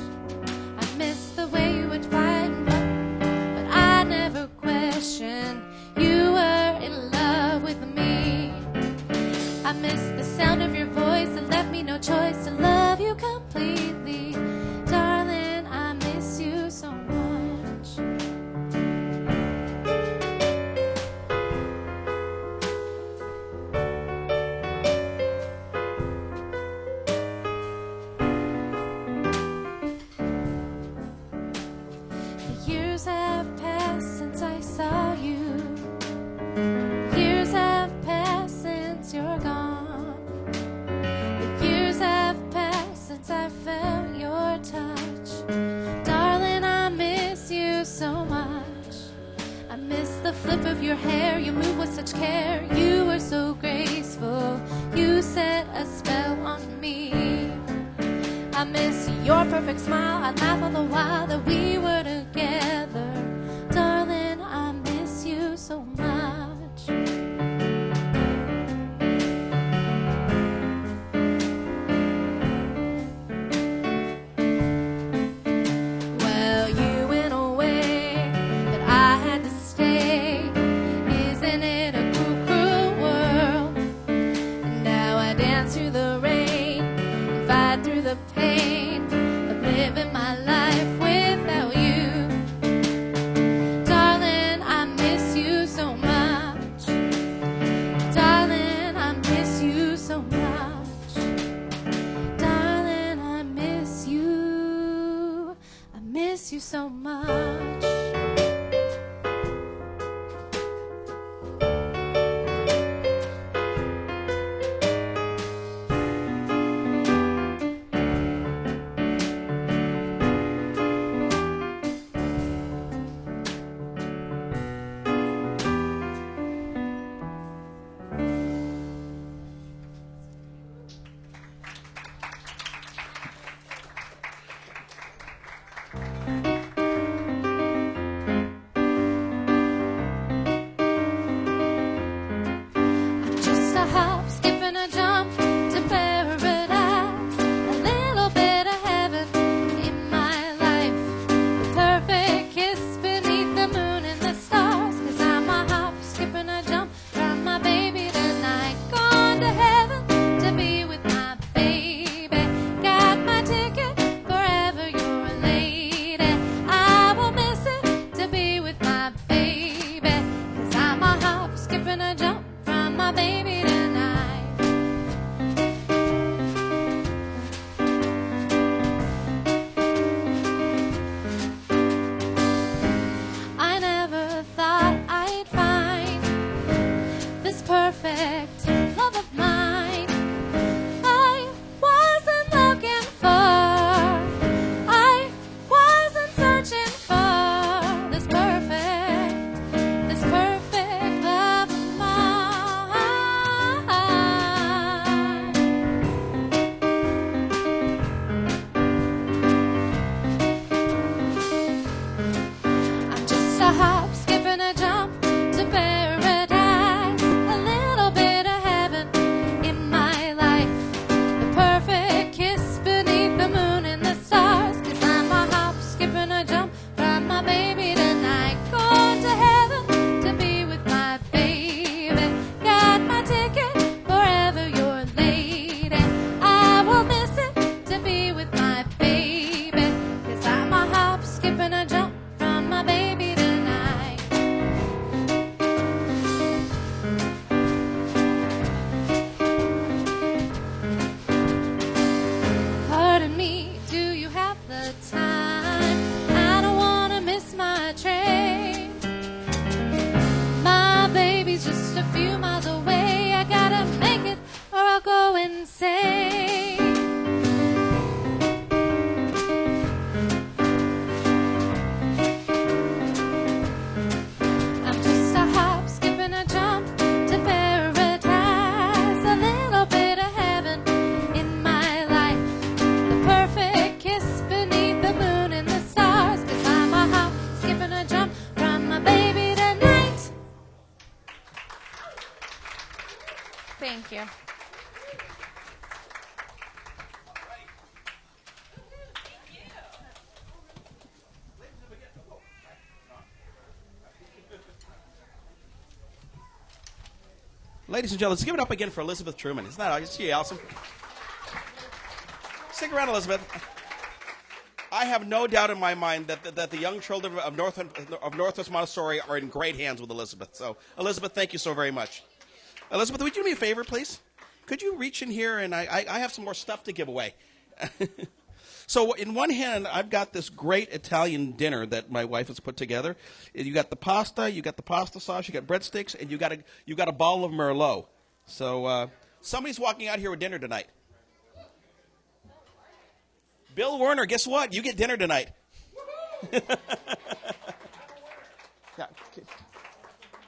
I miss the way you would fight and run, but I never questioned you were in love with me. I miss the sound of your voice that left me no choice to love you completely. Darling, I miss you so much. The years have passed since I saw you. The years have passed since you're gone. The years have passed since I felt your touch. Darling, I miss you so much. I miss the flip of your hair. You move with such care. You were so graceful. You set a spell on me. I miss your perfect smile. I laugh all the while that we were together. Darling, I miss you so much. Well, you went away, but I had to stay. Isn't it a cruel, cruel world? And now I dance through the rain and fight through the pain of living my life without you. Darling, I miss you so much. Darling, I miss you so much. Darling, I miss you. I miss you so much. the time. I don't wanna miss my train. My baby's just a few miles away. I gotta make it or I'll go insane. I'm just a hop, skip and a jump to paradise. A little bit of heaven in my life. The perfect kiss beneath the moon and the stars. 'Cause I'm a hop, skip and a jump from my baby tonight. Thank you. Ladies and gentlemen, let's give it up again for Elizabeth Truman. Isn't that awesome? Stick around, Elizabeth. I have no doubt in my mind that the young children of Northwest Montessori are in great hands with Elizabeth. So, Elizabeth, thank you so very much. Elizabeth, would you do me a favor, please? Could you reach in here, and I have some more stuff to give away. So in one hand, I've got this great Italian dinner that my wife has put together. You got the pasta, you got the pasta sauce, you got breadsticks, and you got a bottle of Merlot. So somebody's walking out here with dinner tonight. Bill Werner, guess what? You get dinner tonight. Yeah.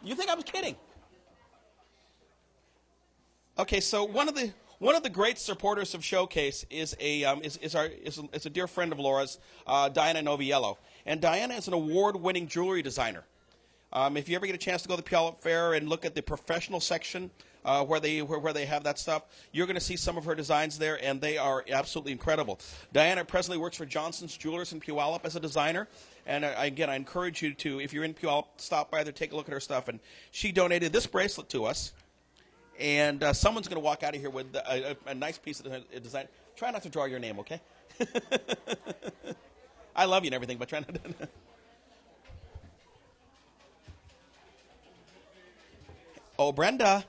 You think I was kidding? Okay, so one of the great supporters of Showcase is a dear friend of Laura's, Diana Noviello, and Diana is an award-winning jewelry designer. If you ever get a chance to go to the Puyallup Fair and look at the professional section where they have that stuff, you're going to see some of her designs there, and they are absolutely incredible. Diana presently works for Johnson's Jewelers in Puyallup as a designer, and again, I encourage you to, if you're in Puyallup, stop by there, take a look at her stuff. And she donated this bracelet to us. And someone's going to walk out of here with a nice piece of design. Try not to draw your name, okay? I love you and everything, but try not to. Oh, Brenda.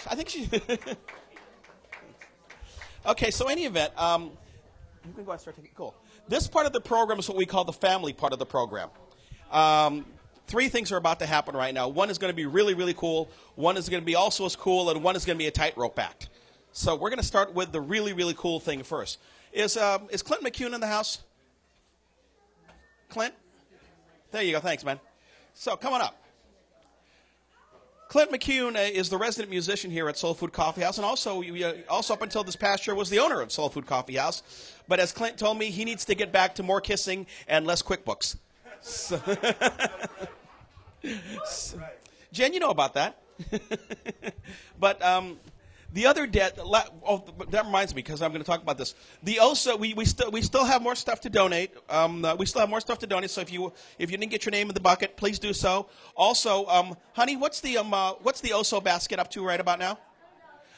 I think she... Okay, so any event, you can go and start taking... Cool. This part of the program is what we call the family part of the program. Three things are about to happen right now. One is going to be really, really cool. One is going to be also as cool, and one is going to be a tightrope act. So we're going to start with the really, really cool thing first. Is Clint McCune in the house? Clint? There you go. Thanks, man. So come on up. Clint McCune is the resident musician here at Soul Food Coffee House, and also up until this past year was the owner of Soul Food Coffee House. But as Clint told me, he needs to get back to more kissing and less QuickBooks. So Jen, you know about that. But the other debt. That reminds me, because I'm going to talk about this. We still have more stuff to donate. We still have more stuff to donate. So if you didn't get your name in the bucket, please do so. Also, honey, what's the Oso basket up to right about now?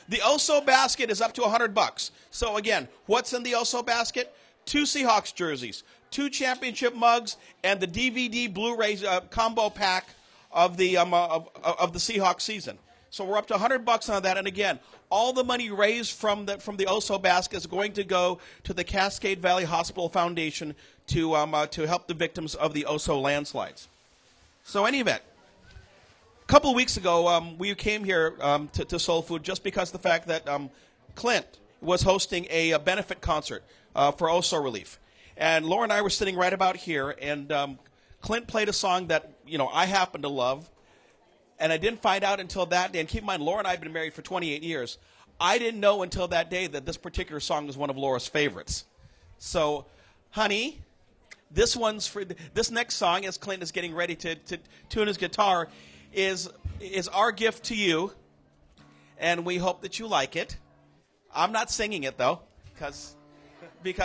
The Oso basket is up to $100. So again, what's in the Oso basket? 2 Seahawks jerseys, 2 championship mugs, and the DVD Blu-ray combo pack of the Seahawks season. So we're up to $100 on that. And again, all the money raised from the Oso basket is going to go to the Cascade Valley Hospital Foundation to help the victims of the Oso landslides. So any event, a couple of weeks ago, we came here to Soul Food just because of the fact that Clint was hosting a benefit concert for Oso relief. And Laura and I were sitting right about here, and Clint played a song that, I happen to love. And I didn't find out until that day. And keep in mind, Laura and I have been married for 28 years. I didn't know until that day that this particular song was one of Laura's favorites. So, honey, this next song, as Clint is getting ready to tune his guitar, is our gift to you. And we hope that you like it. I'm not singing it, though, because look,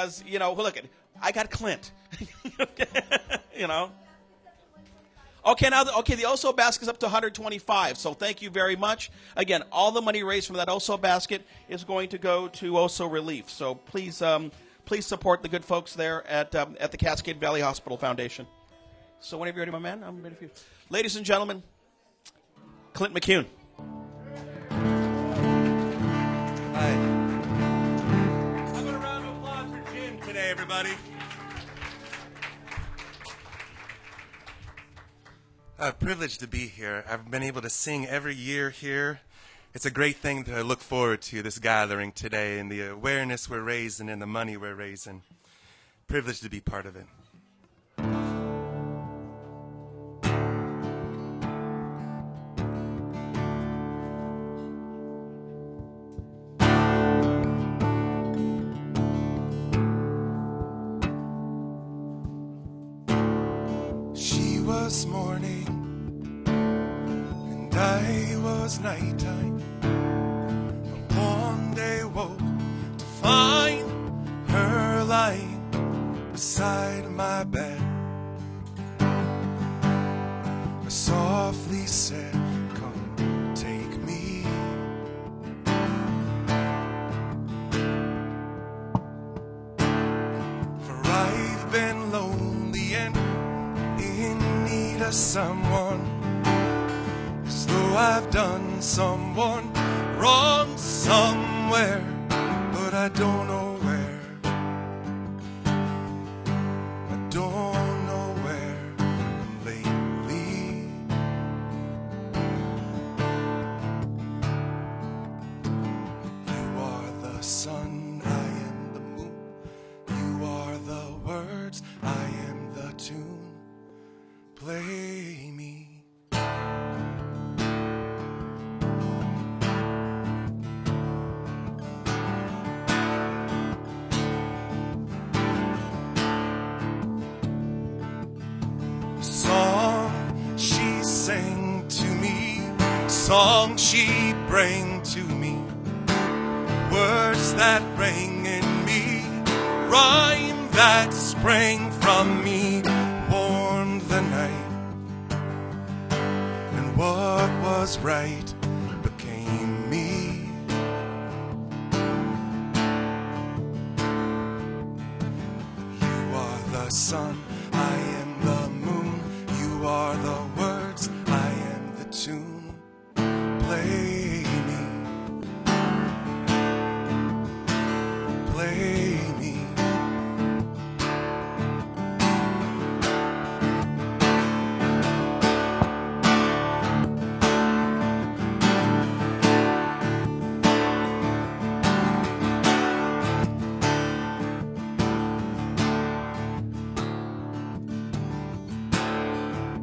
I got Clint. Okay, the Oso basket is up to $125, so thank you very much. Again, all the money raised from that Oso basket is going to go to Oso Relief. So please support the good folks there at the Cascade Valley Hospital Foundation. So whenever you're ready, my man, I'm ready for you. Ladies and gentlemen, Clint McCune. Hi. everybody. Privileged to be here. I've been able to sing every year here. It's a great thing to look forward to, this gathering today, and the awareness we're raising and the money we're raising. Privileged to be part of it. She was morning and I was nighttime. I one day woke to find her lying beside my bed. I softly said, "Come take me." For I've been lonely and in need of someone, as though I've done someone wrong somewhere, but I don't know where. I don't know where lately. You are the sun, I am the moon. You are the words, I am the tune. Play me. Song she sang to me, song she bring to me, words that rang in me, rhyme that sprang from me, warmed the night, and what was right became me. You are the sun, I am the moon. You are the words, I am the tune. Play me. Play me.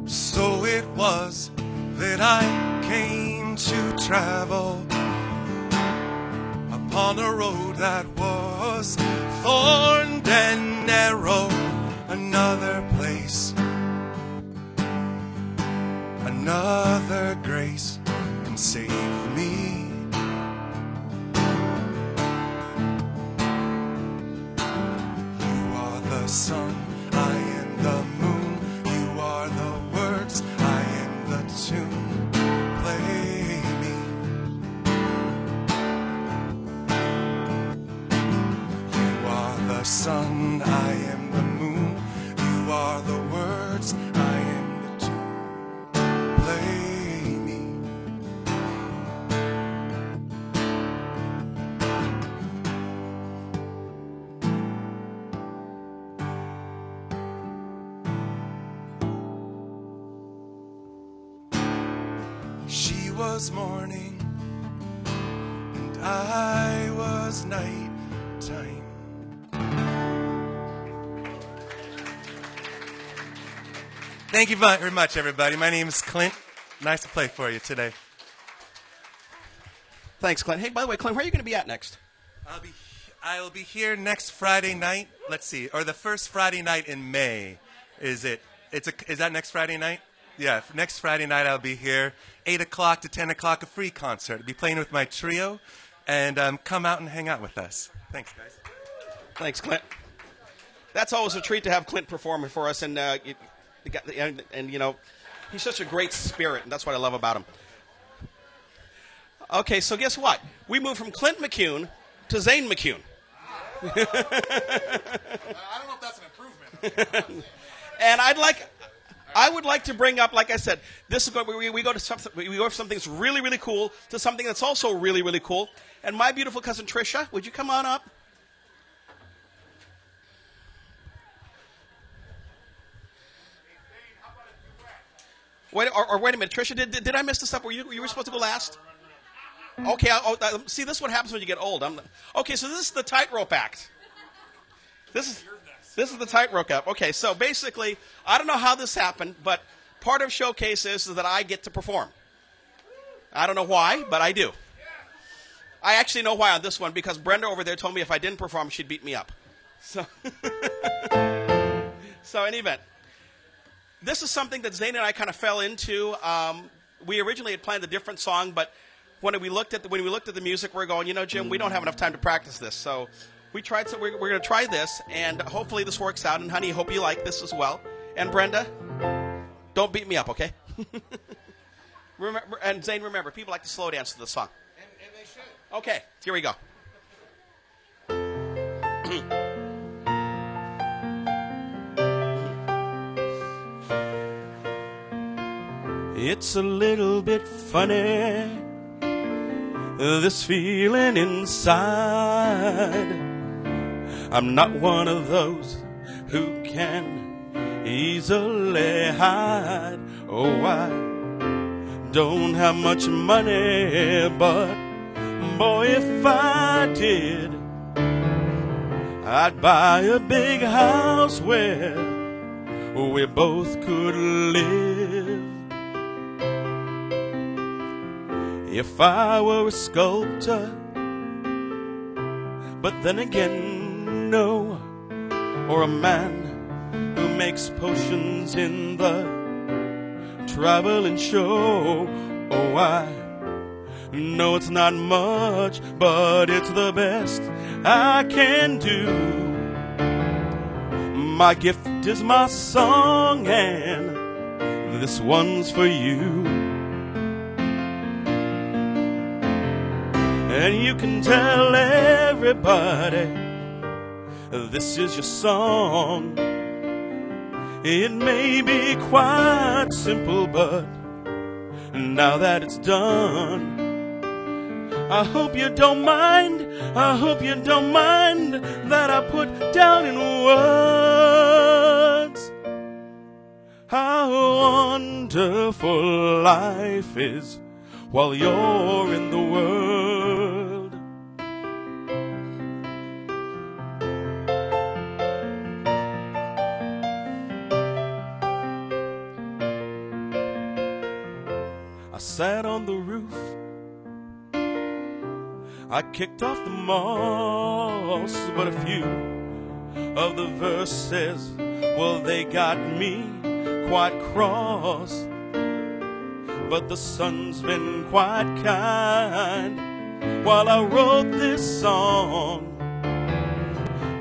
So it was that I came to travel upon a road that was thorned and narrow. Another place, another grace can save me. You are the sun, I am the moon. You are the words, I am the tune. Play me. You are the sun, I am the moon. You are the words, I am the tune. Play me. She was morning and I was nighttime. Thank you very much, everybody. My name is Clint. Nice to play for you today. Thanks, Clint. Hey, by the way, Clint, where are you going to be at next? I'll be here next Friday night. Let's see, or the first Friday night in May. Is it? Is that next Friday night? Yeah, next Friday night I'll be here, 8 o'clock to 10 o'clock, a free concert. I'll be playing with my trio, and come out and hang out with us. Thanks, guys. Thanks, Clint. That's always a treat to have Clint performing for us, and you know, he's such a great spirit, and that's what I love about him. Okay, so guess what? We moved from Clint McCune to Zane McCune. I don't know if that's an improvement. And I would like to bring up, like I said, this is we go to something. We go from something that's really, really cool to something that's also really, really cool. And my beautiful cousin Trisha, would you come on up? Wait, or wait a minute, Tricia, did I mess this up? You were supposed to go last? Okay, see, this is what happens when you get old. Okay, so this is the tightrope act. This is the tightrope act. Okay, so basically, I don't know how this happened, but part of Showcase is that I get to perform. I don't know why, but I do. I actually know why on this one, because Brenda over there told me if I didn't perform, she'd beat me up. So, so in any event, this is something that Zane and I kind of fell into. We originally had planned a different song, but when we looked at the music, we're going, Jim, we don't have enough time to practice this. So we tried. So we're going to try this, and hopefully this works out. And honey, hope you like this as well. And Brenda, don't beat me up, okay? Remember, and Zane, remember, people like to slow dance to the song. And they should. Okay, here we go. It's a little bit funny, this feeling inside. I'm not one of those who can easily hide. Oh, I don't have much money, but boy, if I did, I'd buy a big house where we both could live. If I were a sculptor, but then again, no, or a man who makes potions in the traveling show. Oh, I know it's not much, but it's the best I can do. My gift is my song, and this one's for you. And you can tell everybody this is your song. It may be quite simple, but now that it's done, I hope you don't mind, I hope you don't mind that I put down in words how wonderful life is while you're in the world. I sat on the roof, I kicked off the moss, but a few of the verses, well, they got me quite cross. But the sun's been quite kind while I wrote this song.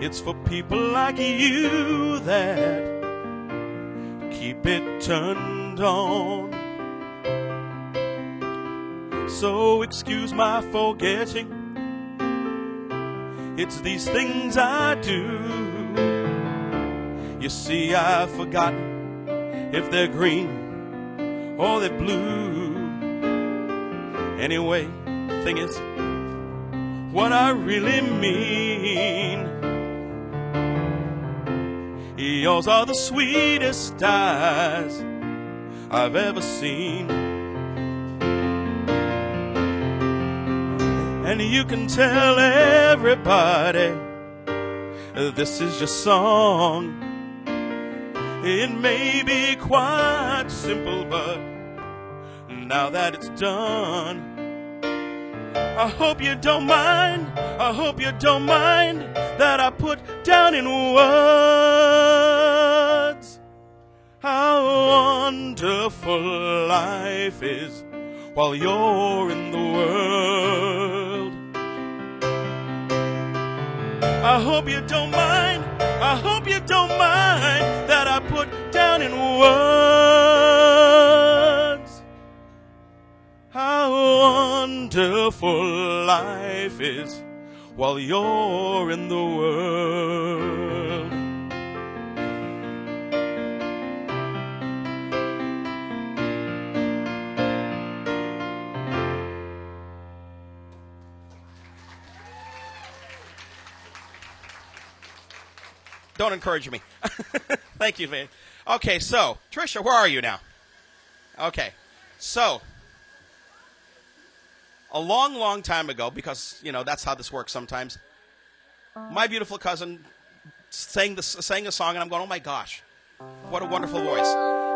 It's for people like you that keep it turned on. So excuse my forgetting, it's these things I do. You see, I've forgotten if they're green or they're blue. Anyway, thing is, what I really mean, yours are the sweetest eyes I've ever seen. And you can tell everybody this is your song. It may be quite simple, but now that it's done, I hope you don't mind, I hope you don't mind that I put down in words how wonderful life is while you're in the world. I hope you don't mind, I hope you don't mind that I put down in words how wonderful life is while you're in the world. Don't encourage me. Thank you, Van. Okay, so, Tricia, where are you now? Okay. So, a long, long time ago, because, that's how this works sometimes, my beautiful cousin sang a song, and I'm going, oh, my gosh, what a wonderful voice.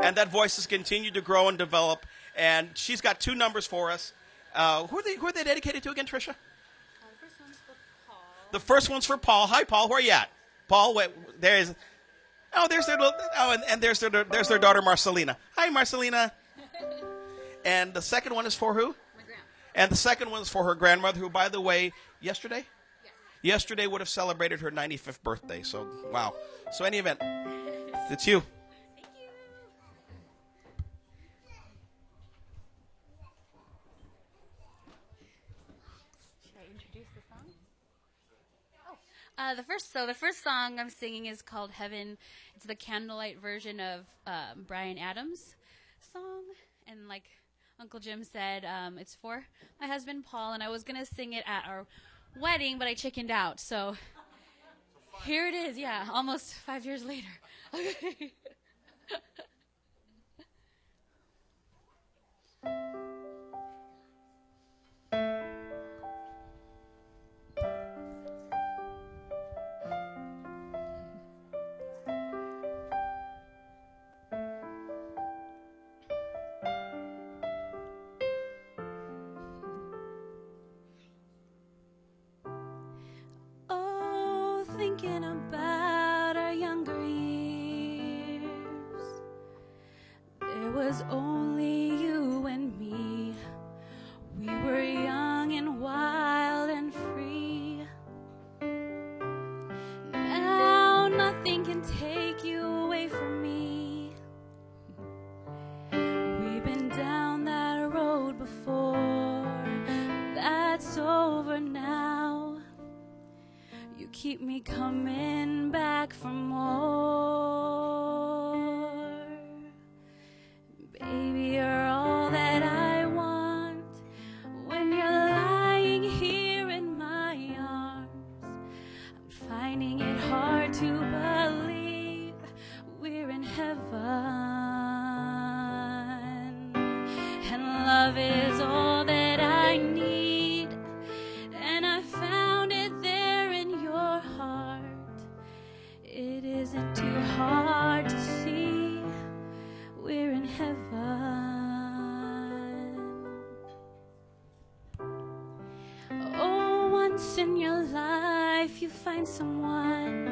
And that voice has continued to grow and develop, and she's got 2 numbers for us. Who are they dedicated to again, Tricia? The first one's for Paul. The first one's for Paul. Hi, Paul. Where are you at? Paul, wait, there's... Oh, there's their there's their daughter, Marcelina. Hi, Marcelina. And the second one is for who? My grandma. And the second one is for her grandmother, who, by the way, yesterday? Yes. Yesterday would have celebrated her 95th birthday. So, wow. So, any event, it's you. Thank you. Should I introduce the song? Oh, the first song I'm singing is called Heaven. It's the candlelight version of Bryan Adams' song, and like Uncle Jim said, it's for my husband Paul, and I was gonna sing it at our wedding, but I chickened out. So here it is. Yeah, almost 5 years later. Okay. Thinking about our younger years, there was only you and me. We were young and wild and free. Now nothing can take you away from me. We've been down that road before. That's over now. You keep me coming back for more. Baby, you're all that I want. When you're lying here in my arms, I'm finding it hard to believe we're in heaven. And love is all that I need, and I found it there in your heart. It isn't too hard to see we're in heaven. Oh, once in your life you find someone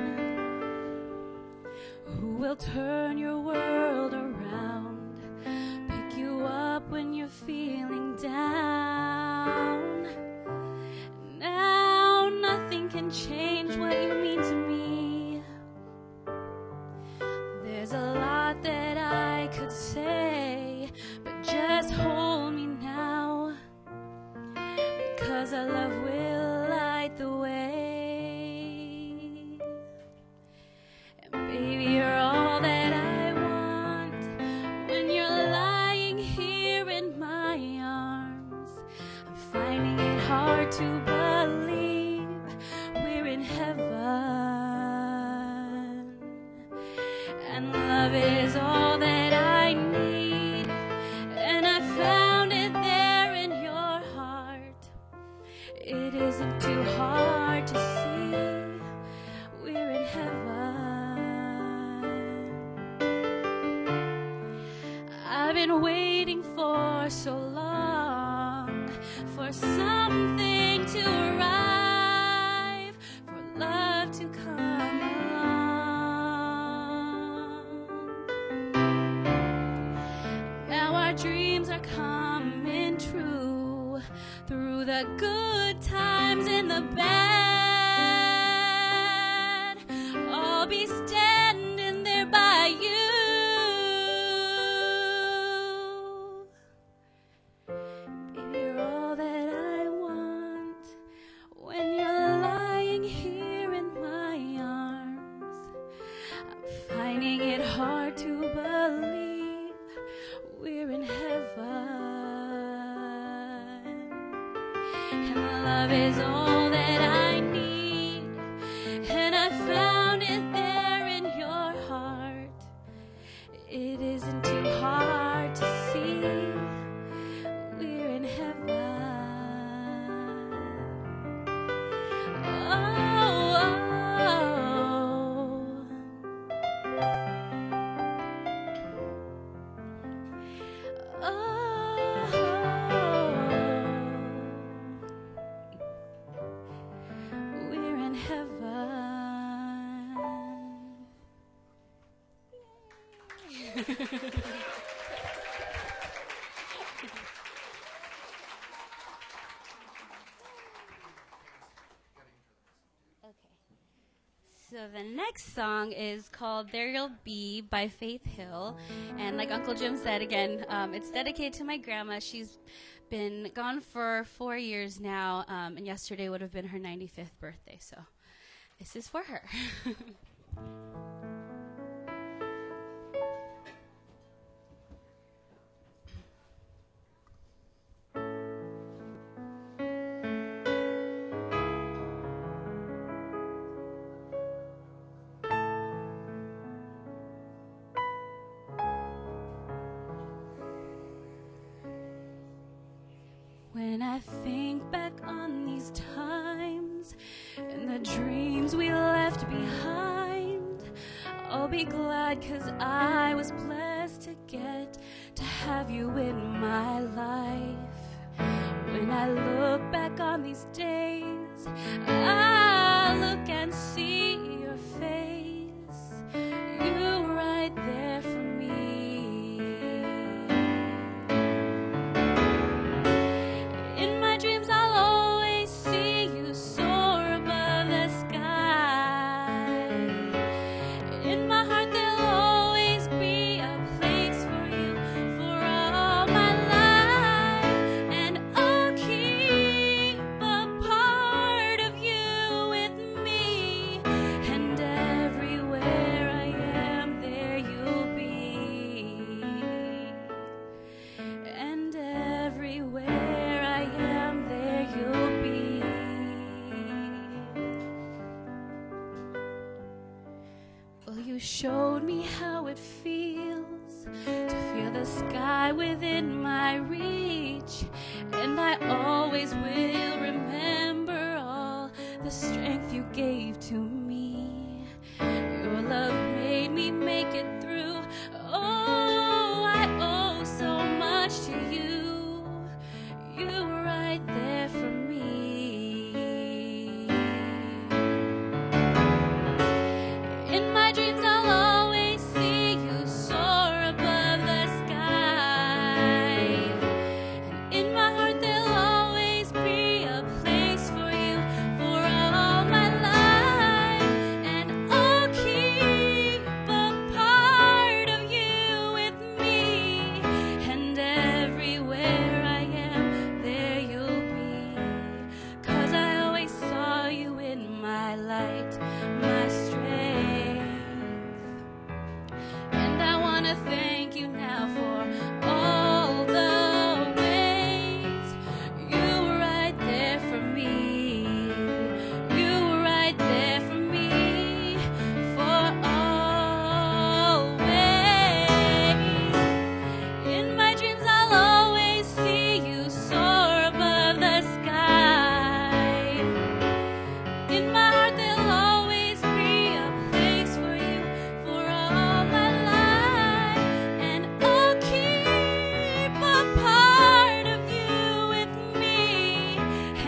who will turn your world around, pick you up when you're feeling down. Now nothing can change what you mean to me. There's a lot that I could say, but just hold me now, because our love will light the way. And baby, you're all that I want. When you're lying here in my arms, I'm finding it hard to believe we're in heaven. And love is all that I need, and I found it there in your heart. It isn't too hard to see we're in heaven. I've been waiting for so long for something to arrive, for love to come along. Now our dreams are coming true, through the good times and the bad. I'll be standing there by you. Baby, you're all that I want. When you're lying here in my arms, I'm finding it hard to believe we're in heaven. And love is all that I need, and I found it there in your heart. It isn't too hard to see So the next song is called There You'll Be by Faith Hill. And like Uncle Jim said, again, it's dedicated to my grandma. She's been gone for 4 years now, and yesterday would have been her 95th birthday. So this is for her. When I think back on these times and the dreams we left behind, I'll be glad 'cause I was blessed to get to have you in my life. When I look back on these days, I look and see your face. You were right there for me. In my dreams, I'll always see you soar above the sky. In my heart, there'll always be a place for you for all my life. And I'll keep a part of you with me. And everywhere I am, there you'll be. And everywhere I am, there you'll be. Well, you showed me how it feels to feel the sky within my reach, and I always will remember all the strength you gave to me. Your love made me make it through. Oh, I owe so much to you. You were right there for me. In my dreams, I'll always see you soar above the sky. And in my heart, there'll always be a place for you for all my life. And I'll keep a part of you with me. And everywhere I am, there you'll be. 'Cause I always saw you in my light, my strength. And I want to thank you now for all the ways you were right there for me. You were right there for me for always. In my dreams, I'll always see you soar above the sky. In my heart, there'll always be a place for you for all my life. And I'll keep a part of you with me.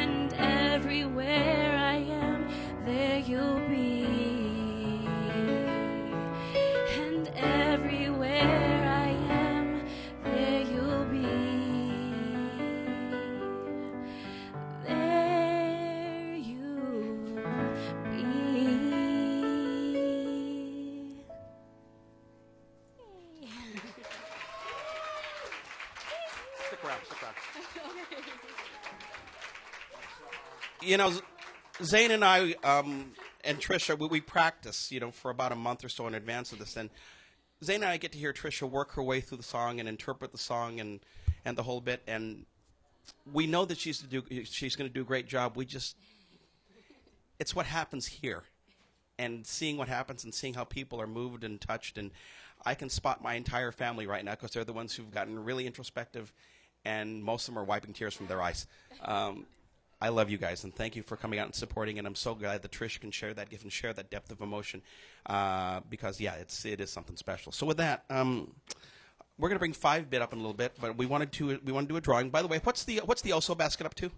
And everywhere I am, there you'll be. And everywhere I am, there you'll be. There you'll be. Stick around, stick around. You know, Zane and I and Trisha, we practice, for about a month or so in advance of this. And Zane and I get to hear Trisha work her way through the song and interpret the song and the whole bit. And we know that she's going to do a great job. It's what happens here. And seeing what happens and seeing how people are moved and touched. And I can spot my entire family right now because they're the ones who've gotten really introspective, and most of them are wiping tears from their eyes. I love you guys, and thank you for coming out and supporting. And I'm so glad that Trish can share that gift and share that depth of emotion, because it is something special. So with that, we're going to bring 5-bit up in a little bit, but we want to do a drawing. By the way, what's the Oso basket up to?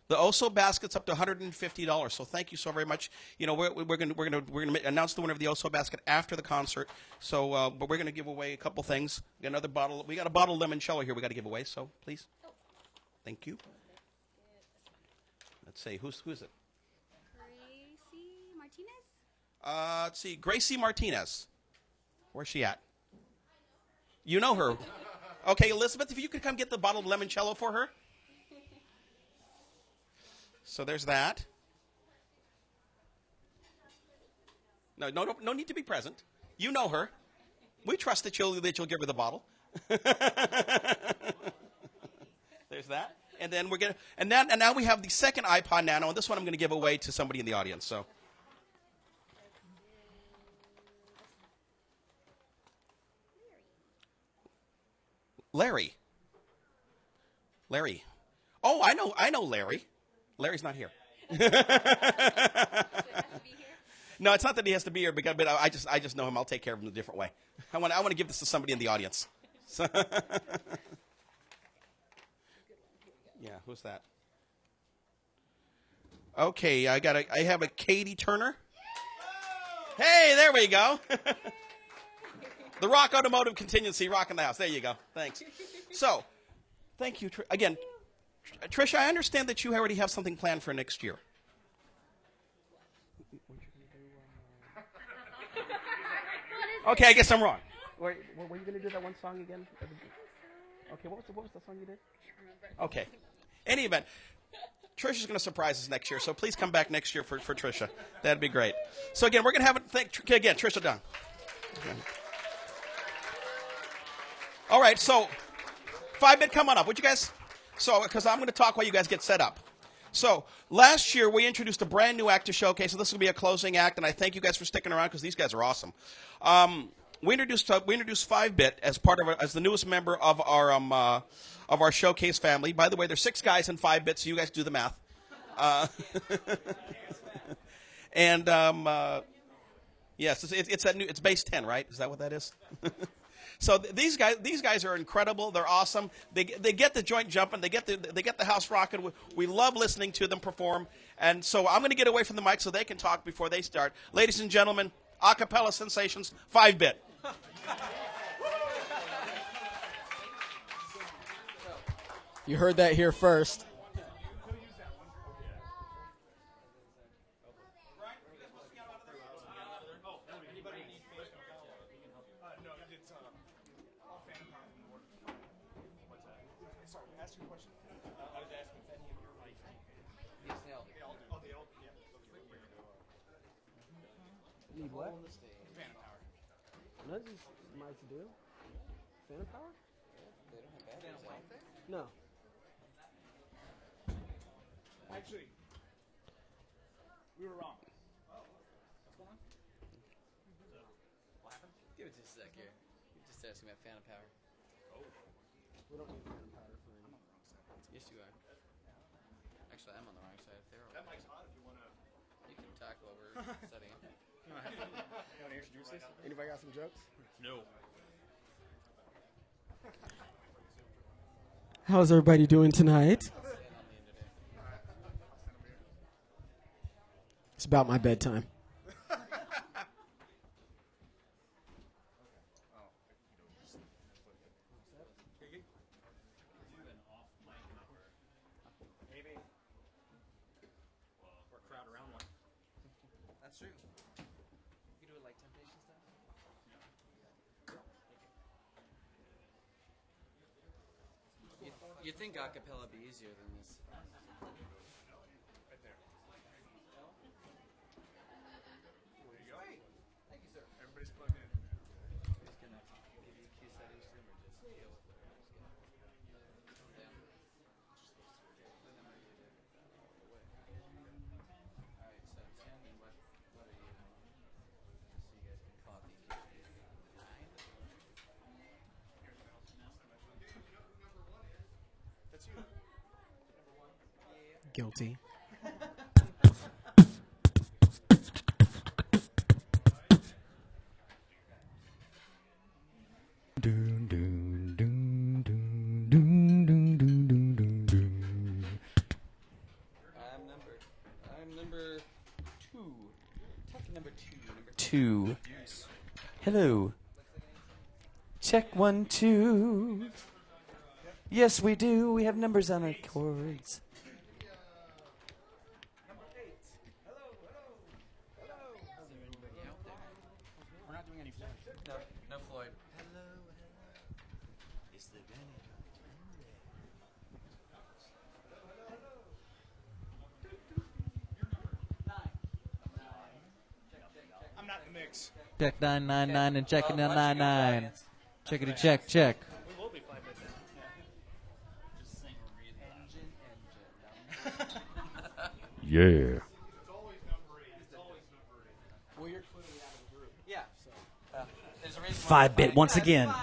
The Oso basket's up to $150. So thank you so very much. You know, we're gonna announce the winner of the Oso basket after the concert. So, but we're gonna give away a couple things. We got another bottle. We got a bottle of limoncello here. We got to give away. So please, thank you. Let's see who's it. Gracie Martinez. Let's see, Gracie Martinez. Where's she at? You know her. Okay, Elizabeth, if you could come get the bottle of limoncello for her. So there's that. No need to be present. You know her. We trust that you'll give her the bottle. There's that. And then now we have the second iPod Nano, and this one I'm going to give away to somebody in the audience. So. Larry. Oh, I know Larry. Larry's not here. No, it's not that he has to be here, but I just know him. I'll take care of him in a different way. I want to give this to somebody in the audience. So yeah, who's that? Okay, I have a Katie Turner. Hey, there we go. The Rock Automotive Contingency, rocking the house. There you go. Thanks. So, thank you again, Tricia. I understand that you already have something planned for next year. Okay, I guess I'm wrong. Were you going to do that one song again? Okay, what was the song you did? Okay. Any event, Trisha's going to surprise us next year, so please come back next year for Trisha. That'd be great. So again, we're going to have it. Again, Trisha Dunn. Okay. All right, so 5-bit, come on up, would you guys? So, because I'm going to talk while you guys get set up. So, last year we introduced a brand new act to showcase, and this will be a closing act, and I thank you guys for sticking around because these guys are awesome. We introduced 5-bit as as the newest member of our showcase family. By the way, there's 6 guys in 5-bit, so you guys do the math. Yes, it's base 10, right? Is that what that is? So these guys are incredible. They're awesome. They get the joint jumping. They get the house rocking. We love listening to them perform. And so I'm going to get away from the mic so they can talk before they start. Ladies and gentlemen, a cappella sensations, 5-bit. You heard that here first. Need what? Phantom power. None of these mics do. Phantom power? They don't have batteries. They don't like that? No. Actually, we were wrong. What's going on? What happened? Give it just a sec here. You're just asking about phantom power. Oh. We don't need phantom power for him. I'm on the wrong side. Yes, you are. Actually, I'm on the wrong side. If they're that mic's hot if you want to. You can talk while we're setting up. You want to introduce this? Anybody got some jokes? No. How's everybody doing tonight? It's about my bedtime. Maybe. Or crowd around one. That's true. You can do it like Temptation stuff. You'd think a cappella would be easier than this. Right there. There you go. Thank you, sir. Everybody's plugged in. Who's gonna give you cue settings from or just deal with it? Them. Alright, so Tim, what are you? So you guys can call it the EQ. 9? That's you. Guilty. Doon, doon, doon, doon, doon, doon, doon, doon, doon. Number two. Hello. Check 1, 2. Yes, we do. We have numbers on our cords. We're not doing any Floyd. No Floyd. I'm not in the mix. Check 999 and check 999. Checkity check, check. We will be 5 bit then. Just sing really Yeah. Well, you're clearly out of the group. Yeah. There's a reason 5-bit once again.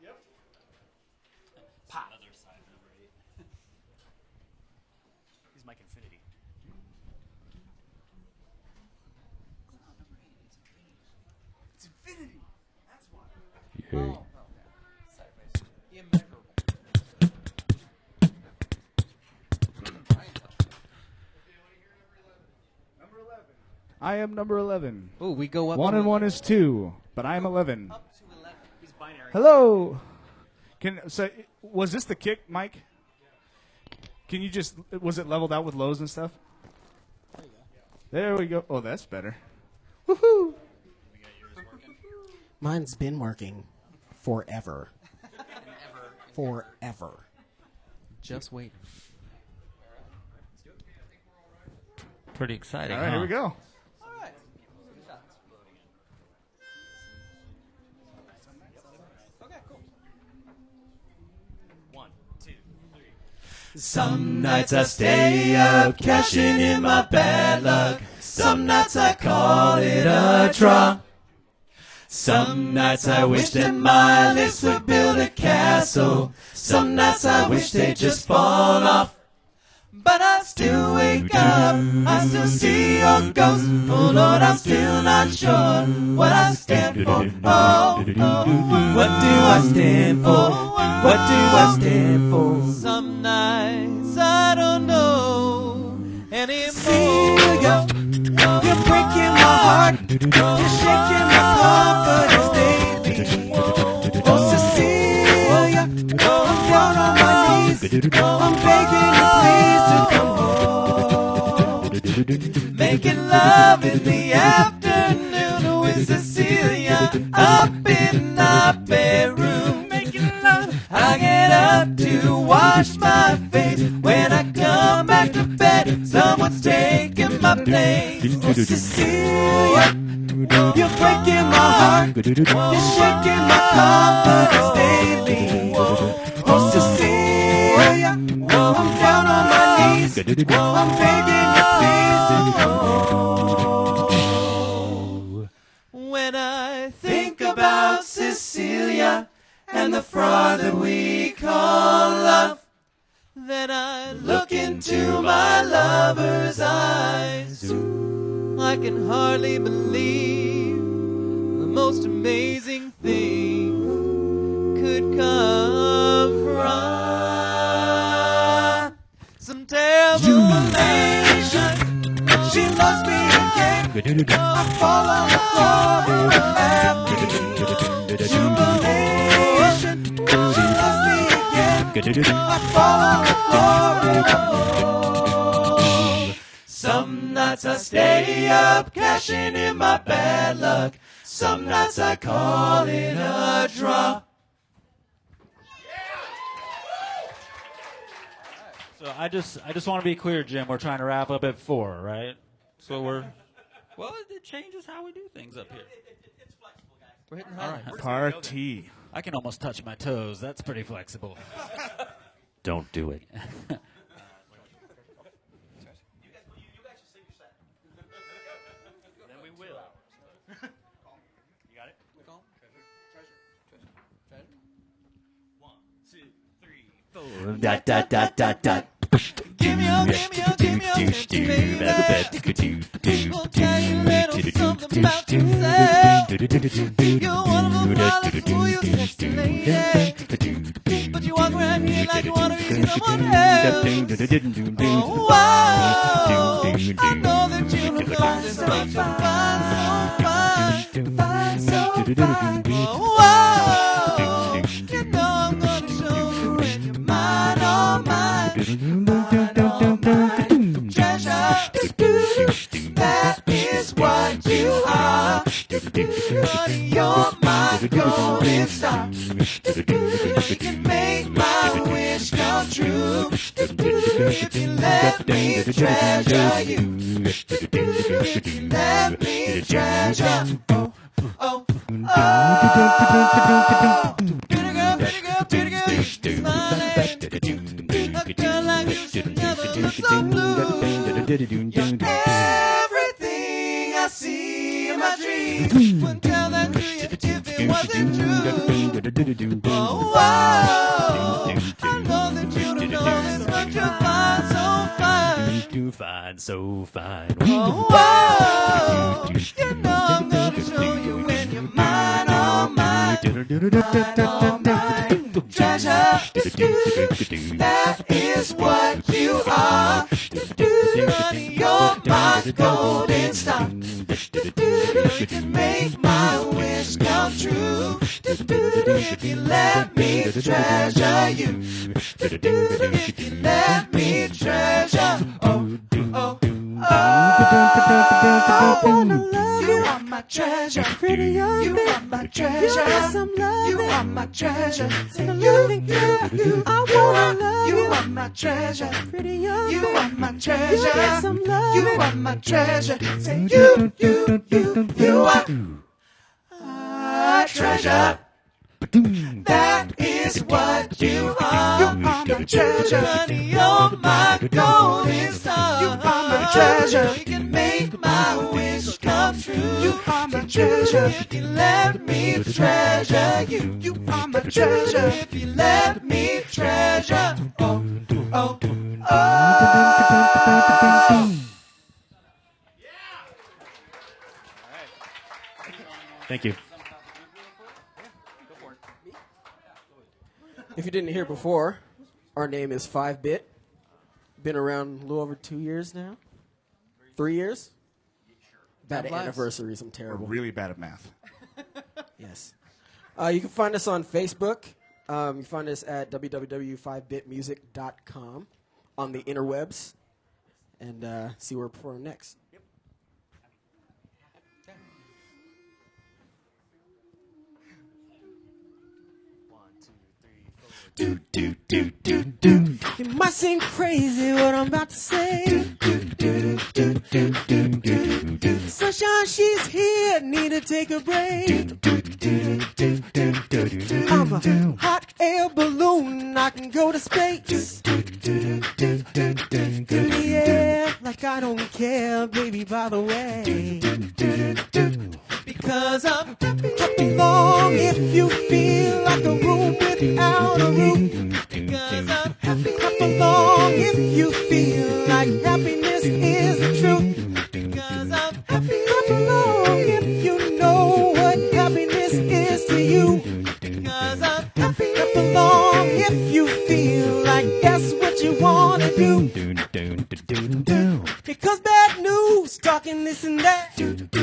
Yep. Pop. Other side, number 8. He's Mike Infinity. It's Infinity. That's why. Yeah. Sideways. Immeasurable. Number 11. I am number 11. Oh, we go up. 1 and 1 is 2, but I am 11. Up to 11. He's binary. Hello. Was this the kick, Mike? Can you just, was it leveled out with lows and stuff? There we go. Oh, that's better. Woohoo! Mine's been working forever. Forever. Just wait. Pretty exciting. All right, here we go. Some nights I stay up, cashing in my bad luck. Some nights I call it a draw. Some nights I wish that my lips would build a castle. Some nights I wish they'd just fall off. But I still wake up, I still see your ghost. Oh Lord, I'm still not sure what I stand for. Oh, what do I stand for? What do I stand for? Some nights I don't know anymore. Celia, you're breaking my heart. You're shaking my confidence daily. Oh Cecilia, I'm down on my knees. I'm begging you please to come home. Making love in the afternoon with Cecilia up in our bedroom. Making love. I get up to wash my face. When I come back to bed, someone's taking my place. Oh, Cecilia, you're breaking my heart. You're shaking my confidence daily. Oh, Cecilia, I'm down on my knees. I'm begging you please to come. When I think about Cecilia and the fraud that we call love, then I look into my lover's eyes. I can hardly believe the most amazing thing could come from some terrible nation. She loves me again. I fall on the floor and laugh. Jubilation. She loves me again. I fall on the floor. Some nights I stay up, cashing in my bad luck. Some nights I call it a draw. So I just want to be clear, Jim. We're trying to wrap up at 4, right? So well, it changes how we do things up here. We're hitting hard. Party. I can almost touch my toes. That's pretty flexible. Don't do it. Then we will. You got it? Treasure. 1, 2, 3, 4. Dot dot dot dot dot. Give me your attention, baby. I'll tell you a little something about yourself. You're one of the flawless, fool, you're sexy lady. But you walk around here me like you wanna be someone else. Oh, wow. I know that you look like so fine, so fine, fine, so fine. Oh, wow. You know I'm gonna show you when you're mine, all mine, mine, all mine. Treasure, that is what you are. Honey, you're my golden star. You can make my wish come true if you let me treasure you. If you let me treasure. Oh, oh, oh. Pretty girl, pretty girl, pretty girl, you smiling. A girl like you should never look so blue. Everything I see in my dreams wouldn't tell that to you if it wasn't true. Oh, wow. I know that you don't know this, but you're fine, so fine. Too fine, so fine. Oh, wow. You know I'm gonna show you when you're mine, all mine, mine, all mine. Treasure, that is what you are. Honey, you're my golden star. You can make my wish come true if you let me treasure you. If you let me treasure. Oh, oh, oh. You are my treasure. Pretty young you are my treasure. You are my treasure. You, I wanna love you. You are my treasure. Pretty young you are my treasure. You are my treasure. Say you are my treasure. That is what you are. You are my treasure. Honey, you're my golden star. You are my treasure. You can make my wish come true. You are my treasure. If you let me treasure you. You are my treasure. If you let me treasure. Oh, oh, oh. Thank you. If you didn't hear before, our name is 5-Bit. Been around a little over 2 years now. 3 years? Bad at anniversaries. I'm terrible. We're really bad at math. Yes. You can find us on Facebook. You can find us at www.5bitmusic.com on the interwebs and see where we're performing next. It might seem crazy what I'm about to say. Sunshine, she's here, need to take a break. I'm a hot air balloon, I can go to space. Yeah, like I don't care, baby, by the way. Because I'm happy. Clap along if you feel like a room without a roof. Because I'm happy. Clap along if you feel like happiness is the truth. Because I'm happy. Clap along if you know what happiness is to you. Because I'm happy. Clap along if you feel like that's what you want to do. Because bad news, talking this and that. Give me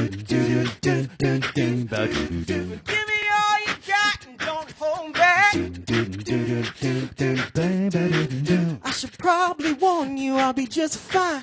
all you got and don't hold back. I should probably warn you, I'll be just fine.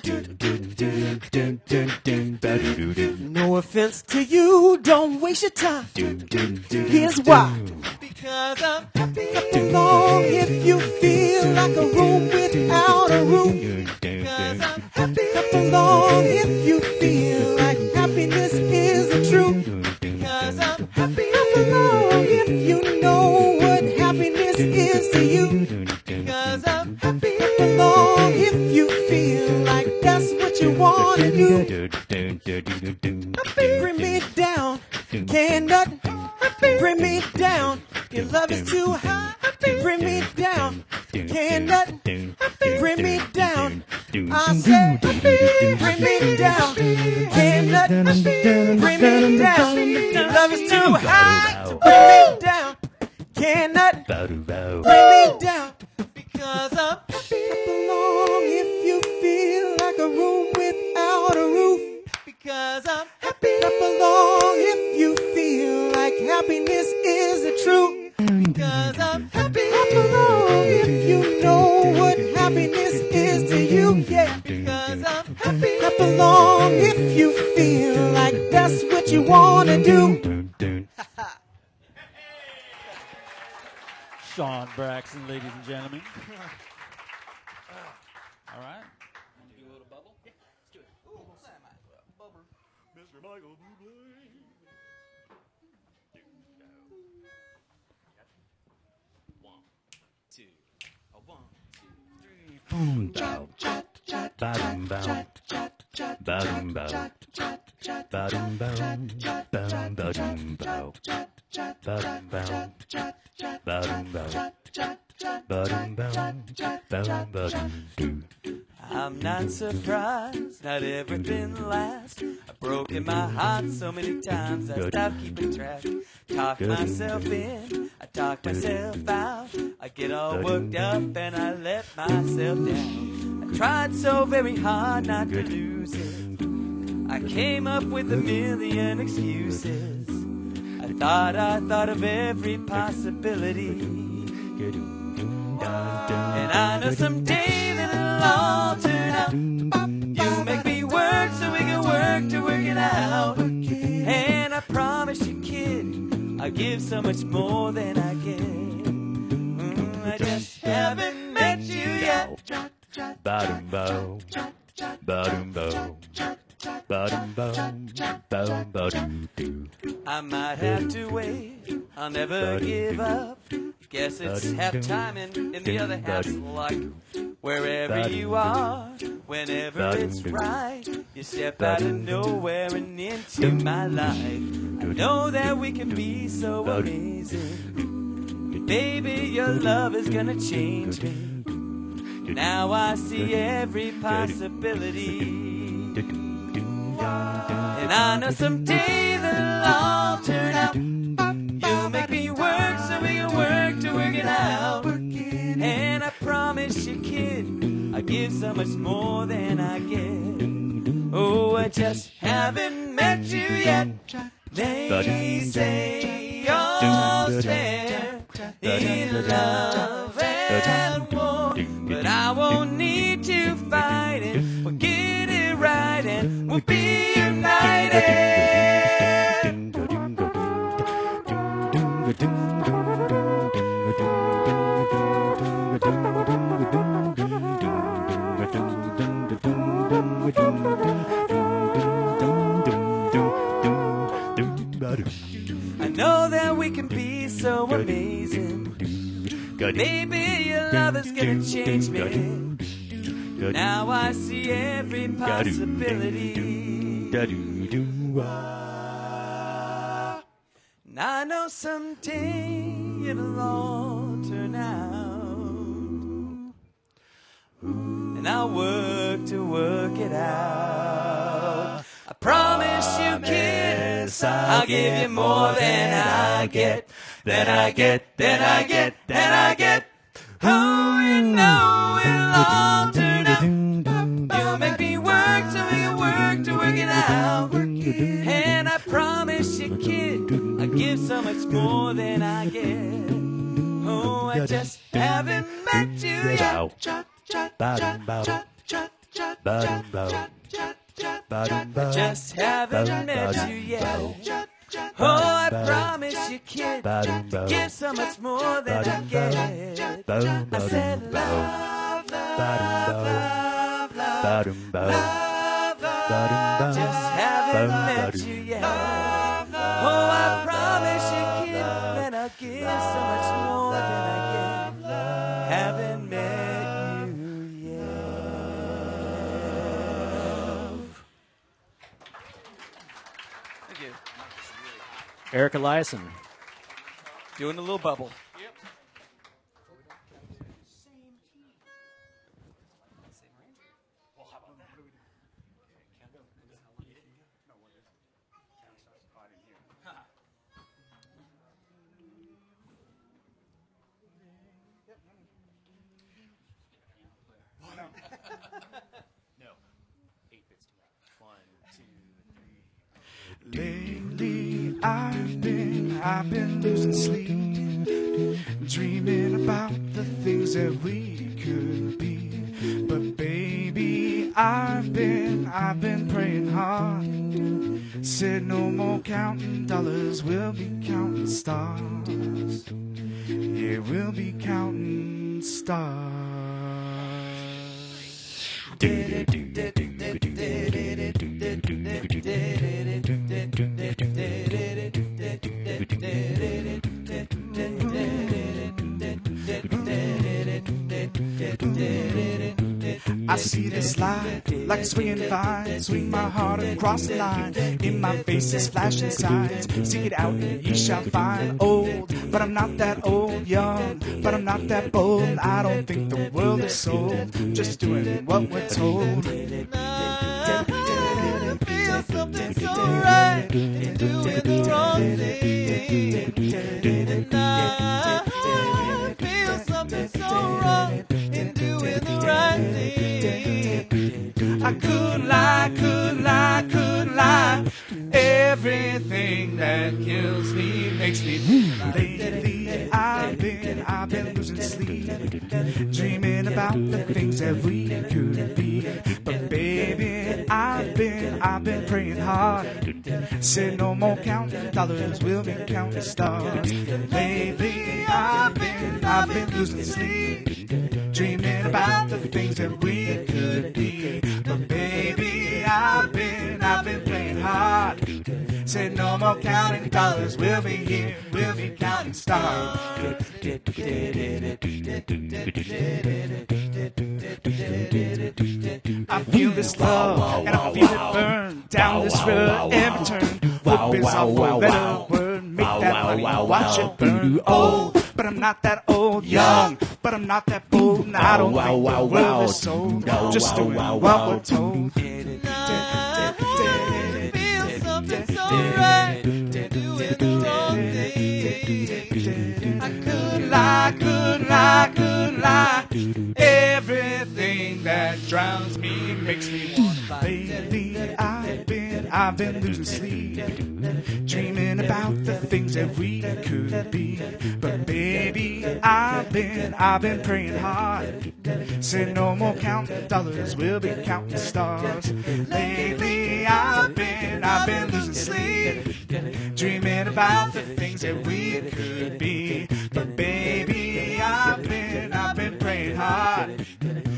No offense to you, don't waste your time. Here's why. Because I'm happy. Clap along if you feel like a room without a roof. Because I'm happy. Clap along if you feel like happiness is the truth. Because I'm happy. Clap along if you know what happiness is to you. Because I'm happy. Clap along if you feel like that's what you want to do. Bring me down, can't nothing. Bring me down, your love is too high. Bring me down, can't nothing. Bring me down, I said. Bring me down, can't nothing. Bring me down, your love is too high. Bring me down, can't nothing. Bring me down. Because I'm happy. Clap along if you feel like a room without a roof. Because I'm happy. Clap along if you feel like happiness is the truth. Because I'm happy. Clap along if you know what happiness is to you. Yeah. Because I'm happy. Clap along if you feel like that's what you want to do. Sean Braxton, ladies and gentlemen. All right. Want to do a little bubble? Yeah, let's do it. Ooh, bubble. Mr. Michael Bublé. One, two, three. Boom, bow. Ba-dum, bow. Ba-dum, bow. Ba-dum, bow. Ba-dum, ba-dum, bow. Ba-dum, bow. Ba-dum, bow. Ba-dum, bow. Ba-dum, ba-dum, doo. I'm not surprised, not everything lasts. I've broken my heart so many times I stopped keeping track. Talk myself in, I talk myself out. I get all worked up and I let myself down. I tried so very hard not to lose it. I came up with a million excuses. I thought of every possibility. And I know someday that it'll all turn out. You make me work so we can work to work it out. And I promise you, kid, I give so much more than I get. I just haven't met you yet. Ba-dum, bow. Ba-dum, bow. Ba-dum, bow. Ba-dum, ba-dum, doo. I might have to wait, I'll never give up. Guess it's half time and the other half's luck. Wherever you are, whenever it's right, you step out of nowhere and into my life. I know that we can be so amazing. Baby, your love is gonna change me. Now I see every possibility. And I know someday that it'll all turn out. You make me work so we can work to work it out. And I promise you, kid, I give so much more than I get. Oh, I just haven't met you yet. They say you're fair in love and war, but I won't need to fight it. We'll get it right and we'll be united. I know that we can be so amazing. Maybe your love is gonna change me. Now I see every possibility. And I know someday it'll all turn out. And I'll work to work it out. I promise you, kid, I'll give you more than I get. Then I get. Oh, you know it'll all turn out. You make me work so we can work to work it out. And I promise you, kid, I give so much more than I get. Oh, I just haven't met you yet. I just haven't met you yet. Oh, I promise you, kid, give so much more than I get. I said love, just haven't met you yet. Oh, I promise you, kid, that I'll give so much more than I get. Haven't met you yet. Thank you. Eric Eliason. Doing a little bubble. I've been losing sleep, dreaming about the things that we could be. But baby, I've been praying hard. Said no more counting dollars, we'll be counting stars. Yeah, we'll be counting stars. I see this light like a swinging vine, swing my heart across the line. In my face is flashing signs, seek it out and ye shall find. Old, but I'm not that old. Young, but I'm not that bold. I don't think the world is sold, just doing what we're told. Feel something so right, doing the wrong thing. Feel something so wrong in doing the right thing. I could lie, could lie, could lie. Everything that kills me makes me lately. I've been losing sleep, dreaming about the things that we could be. But baby, I've been praying hard. Said no more counting dollars, we'll be counting stars. Lately, I've been losing sleep, dreaming about the things that we could be. But baby, I've been playing hard. Said no more counting dollars, we'll be here, we'll be counting stars. I feel this love, and I feel it burn down this river every turn. Hope is our for a better word, make that money, watch it burn. Old, but I'm not that old. Young, but I'm not that bold. And I don't think the world is sold, just doing what we're told. Feel something so right, doing the wrong thing. I could lie, could lie, could lie. Everything that drowns me makes me want to lately. I've been losing sleep, dreaming about the things that we could be. But baby, I've been praying hard. Said no more counting dollars, we'll be counting stars. Lately, I've been losing sleep, dreaming about the things that we could be. But baby, I've been praying hard.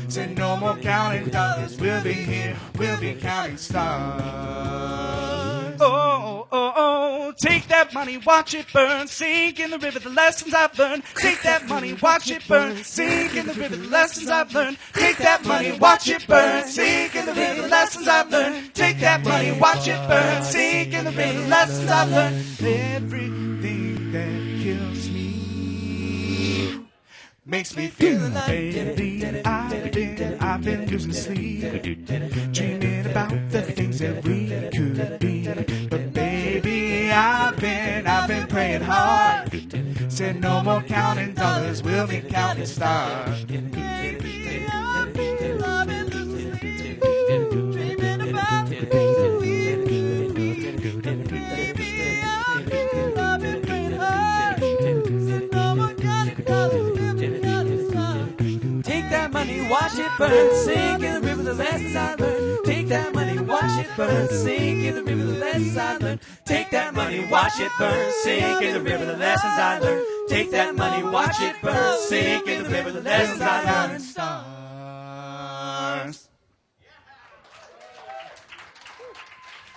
Said no more counting dollars, we'll be here, we'll be counting stars. Oh, oh, oh, take that money, watch it burn, sink in the river, the lessons I've learned. Take that money, watch it burn, sink in the river, the lessons I've learned. Take that money, watch it burn, sink in the river, the lessons I've learned. Take that money, watch it burn, sink in the river, the lessons I've learned. Everything that kills me makes me feel like baby, I've been losing sleep, dreaming about the things that we could be. But baby, I've been praying hard. Said no more counting dollars, we'll be counting stars. Baby, I've been losing sleep, dreaming about the things that we could be. Baby, I've been praying hard. Said no more counting dollars, we'll be counting stars. Take that money, watch it burn, sink in the river, the lessons I learned. Take that money, watch it burn, sink in the river, the lessons I learned. Take that money, watch it burn, sink in the river, the lessons I learned. Take that money, watch it burn, sink in the river, the lessons I learned. Stars.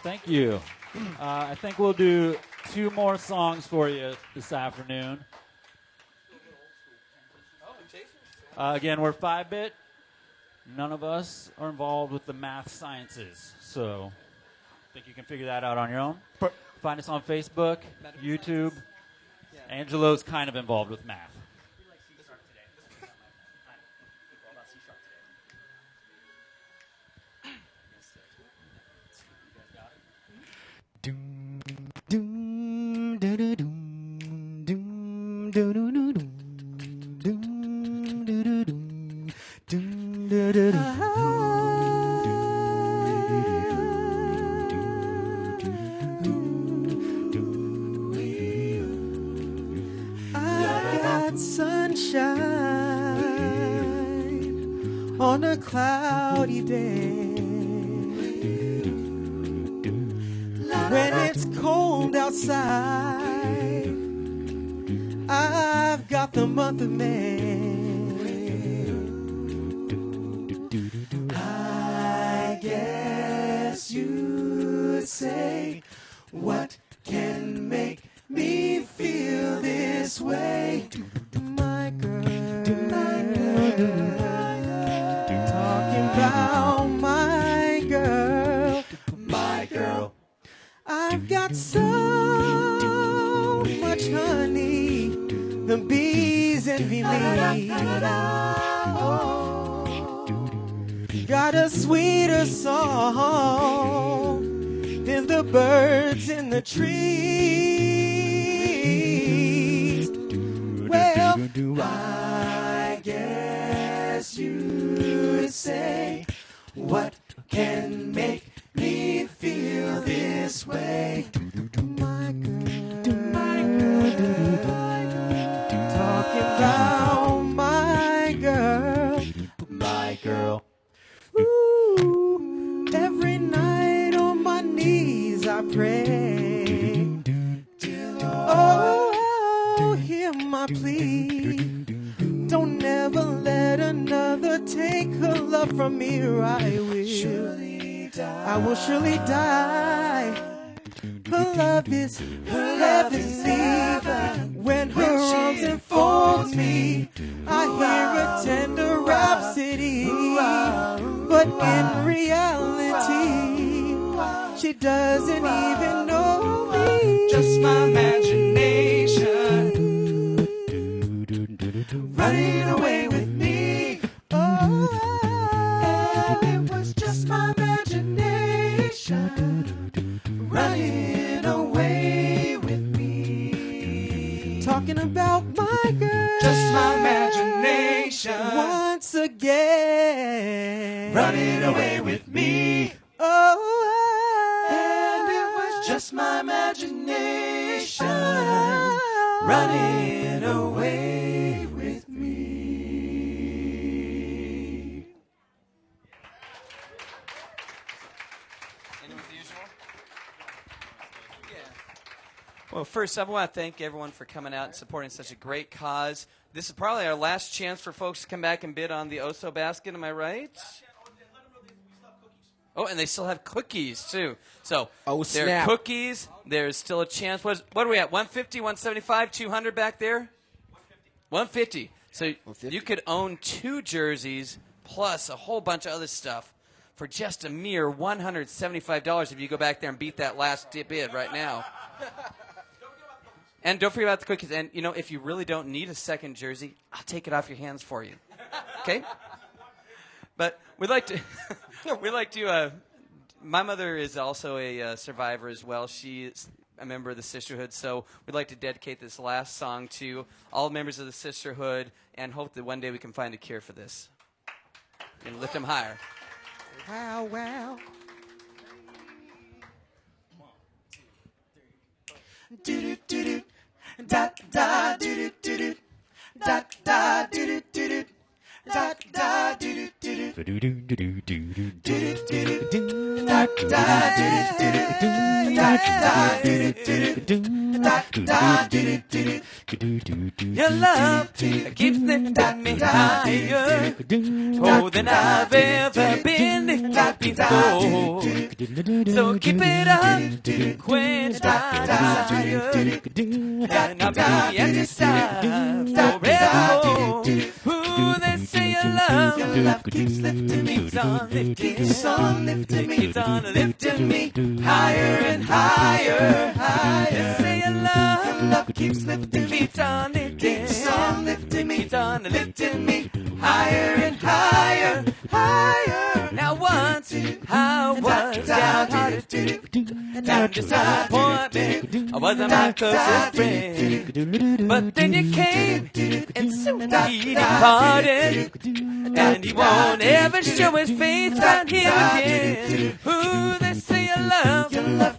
Thank you. I think we'll do 2 more songs for you this afternoon. Again, we're 5-bit. None of us are involved with the math sciences, so I think you can figure that out on your own. Find us on Facebook, YouTube. Angelo's kind of involved with math. sunshine on a cloudy day. When it's cold outside, I've got the month of May. I guess you'd say, what can make me feel this way? My girl, talking about my girl, my girl. I've got so much honey, the bees envy me. Got a sweeter song than the birds in the trees. Well, I guess you'd say, what can make me feel this way? My girl, talking about my girl, my girl. Ooh, every night on my knees I pray. Oh, hear my plea. Don't ever let another take her love from me, or I will surely die. Her love is heavenly. When her arms enfold me, I hear a tender rhapsody. But in reality, she doesn't even know me. Just my imagination running away with me. Oh, and it was just my imagination running away with me. Talking about my girl, just my imagination once again running away with me. Oh, and it was just my imagination running away with me. Well, first, I want to thank everyone for coming out and supporting such a great cause. This is probably our last chance for folks to come back and bid on the Oso basket. Am I right? Oh, and they still have cookies, too. So there are snap. cookies. There's still a chance. What are we at, 150, 175, 200 back there? 150. So you could own 2 jerseys plus a whole bunch of other stuff for just a mere $175 if you go back there and beat that last bid right now. And don't forget about the cookies. And, you know, if you really don't need a second jersey, I'll take it off your hands for you. Okay? But we'd like to, my mother is also a survivor as well. She is a member of the Sisterhood. So we'd like to dedicate this last song to all members of the Sisterhood and hope that one day we can find a cure for this. And lift them higher. Wow, wow. Do do do da da do do do da da do do do da da do do do Your love keeps lifting me higher, oh, than I've ever been lifted before. So keep it up, quench my desire, and I'll be at your side forevermore. Ooh, they say your love keeps lifting me, keeps on lifting me, keeps on lifting me higher and higher, higher. They say your love keeps lifting me, keeps on lifting me, keeps on lifting me higher and higher, higher. Now once I was downhearted, and disappointment. I wasn't my closest friend. But then you came, and soon he departed. And he won't ever show his face around here again. Ooh, they say your love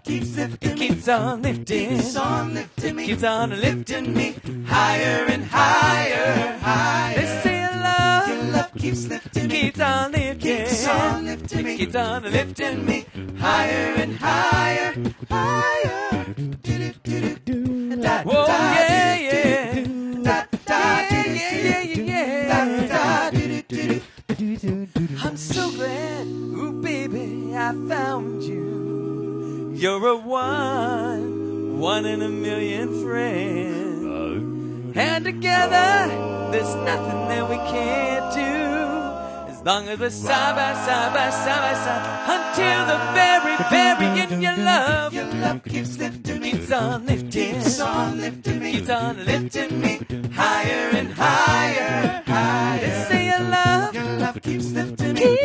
keeps lifting, it keeps on lifting, keeps on lifting me, keeps on lifting me higher and higher, higher. They say your love keeps lifting, keeps on lifting, keeps on lifting me, keeps on lifting me higher and higher, higher. Whoa, yeah, yeah. I'm so glad, ooh baby, I found you. You're a one in a million friend. And together, there's nothing that we can't do. As long as we're side by side by side by side, until the very end, your love keeps lifting me, keeps on lifting, keeps on lifting me, keeps on lifting me higher and higher, higher. They say your love keeps lifting me,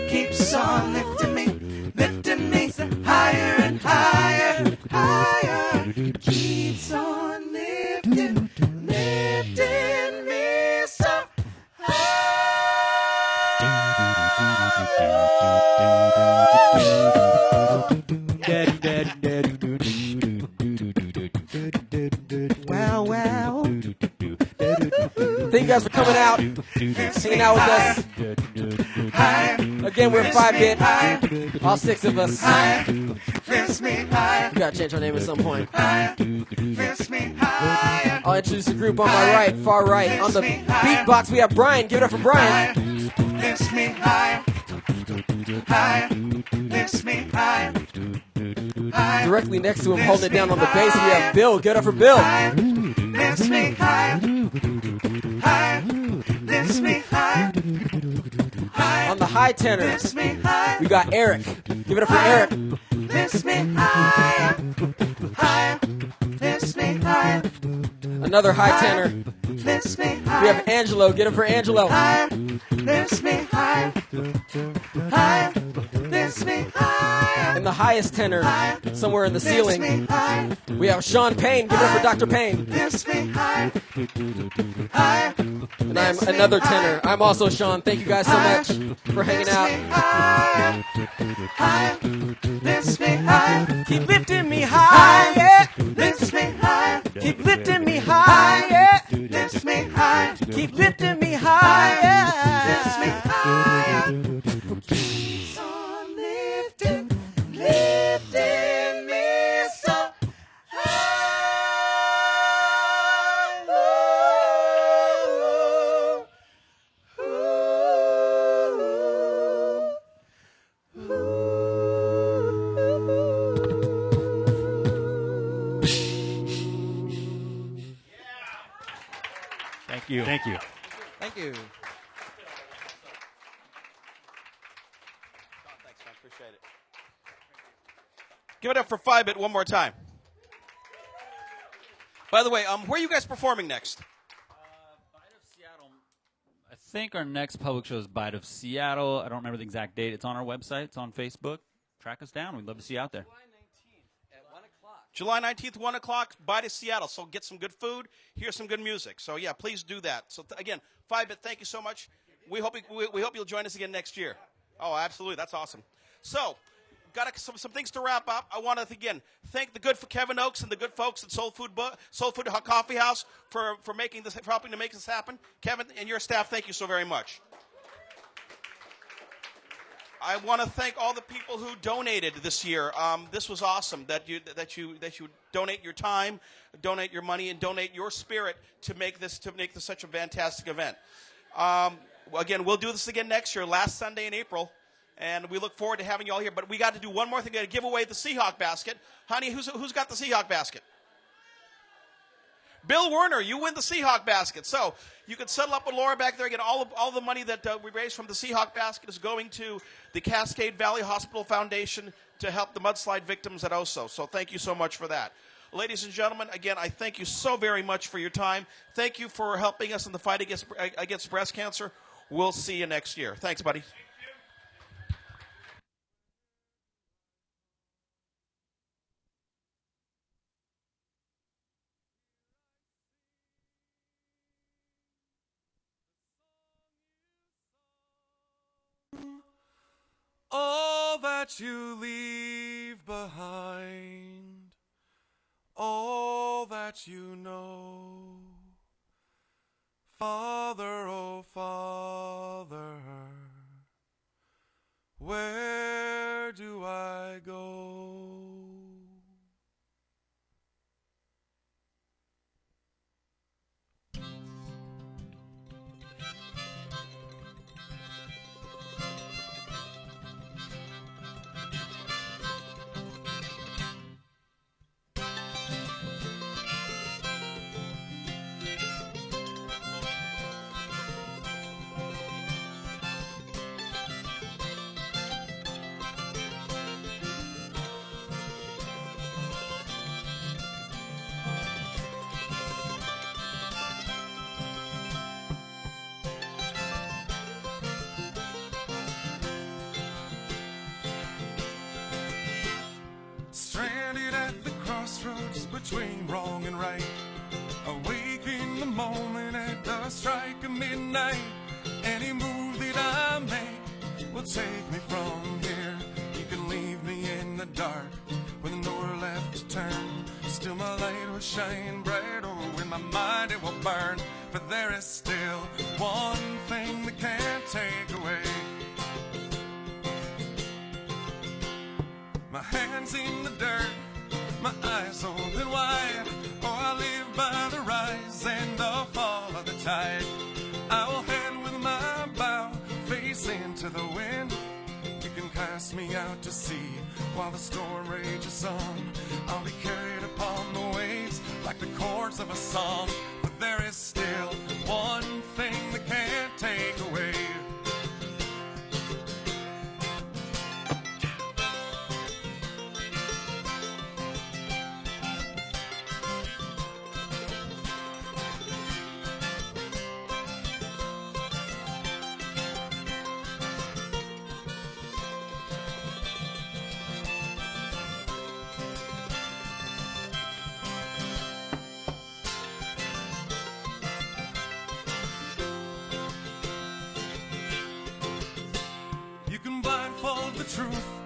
keeps on lifting me so higher and higher, higher. Keeps on lifting me so Wow, wow. Thank you guys for coming out, hanging out with us. Again, we're 5-Bit, all 6 of us. We gotta change our name at some point. I'll introduce the group on my right, far right. On the beatbox, we have Brian. Give it up for Brian. Lift me higher, higher, lift me higher. Directly next to him, holding it down on the bass, we have Bill. Give it up for Bill. Lift me higher, higher, lift me higher. On the high tenor, we got Eric. Give it up for Eric. Lift me higher, higher, lift me higher. Another high tenor. Lift me higher. We have Angelo. Get it for Angelo. Higher, lift me higher, higher, lift me higher. And the highest tenor, somewhere in the ceiling, we have Sean Payne. Give it up for Dr. Payne. Lift me higher, higher. And I'm another tenor. I'm also Sean. Thank you guys so much for hanging out. Higher, higher, lift me higher. Keep lifting me higher, Lift me higher, keep lifting me higher, lift me higher, keep lifting me higher. lift me higher. Keeps on lifting, lifting me so Thank you. Thank you. Thank you. Thanks, man. Appreciate it. Give it up for 5-Bit one more time. By the way, where are you guys performing next? I think our next public show is Bite of Seattle. I don't remember the exact date. It's on our website. It's on Facebook. Track us down. We'd love to see you out there. July 19th, 1 o'clock, Bite of Seattle. So get some good food, hear some good music. So, yeah, please do that. So, again, 5-Bit, thank you so much. We hope you'll join us again next year. Oh, absolutely. That's awesome. So, got some things to wrap up. I want to, again, thank the good for Kevin Oakes and the good folks at Soul Food Coffee House for helping to make this happen. Kevin and your staff, thank you so very much. I want to thank all the people who donated this year. This was awesome that you donate your time, donate your money, and donate your spirit to make this such a fantastic event. Again, we'll do this again next year, last Sunday in April, and we look forward to having you all here. But we got to do one more thing. We got to give away the Seahawk basket. Honey, who's got the Seahawk basket? Bill Werner, you win the Seahawk basket. So you can settle up with Laura back there. Again, all the money that we raised from the Seahawk basket is going to the Cascade Valley Hospital Foundation to help the mudslide victims at Oso. So thank you so much for that. Ladies and gentlemen, again, I thank you so very much for your time. Thank you for helping us in the fight against breast cancer. We'll see you next year. Thanks, buddy. that you leave behind, all that you know. Father, oh Father, where do I go? Stranded at the crossroads between wrong and right, awaking the moment at the strike of midnight. Any move that I make will take me from here. You can leave me in the dark with nowhere left to turn. Still my light will shine bright, oh, in my mind it will burn. For there is still one thing that can't take away my hands in the dirt, my eyes open wide. Oh, I live by the rise and the fall of the tide. I will head with my bow, face into the wind. You can cast me out to sea while the storm rages on. I'll be carried upon the waves like the chords of a song. But there is still one thing that can't take away truth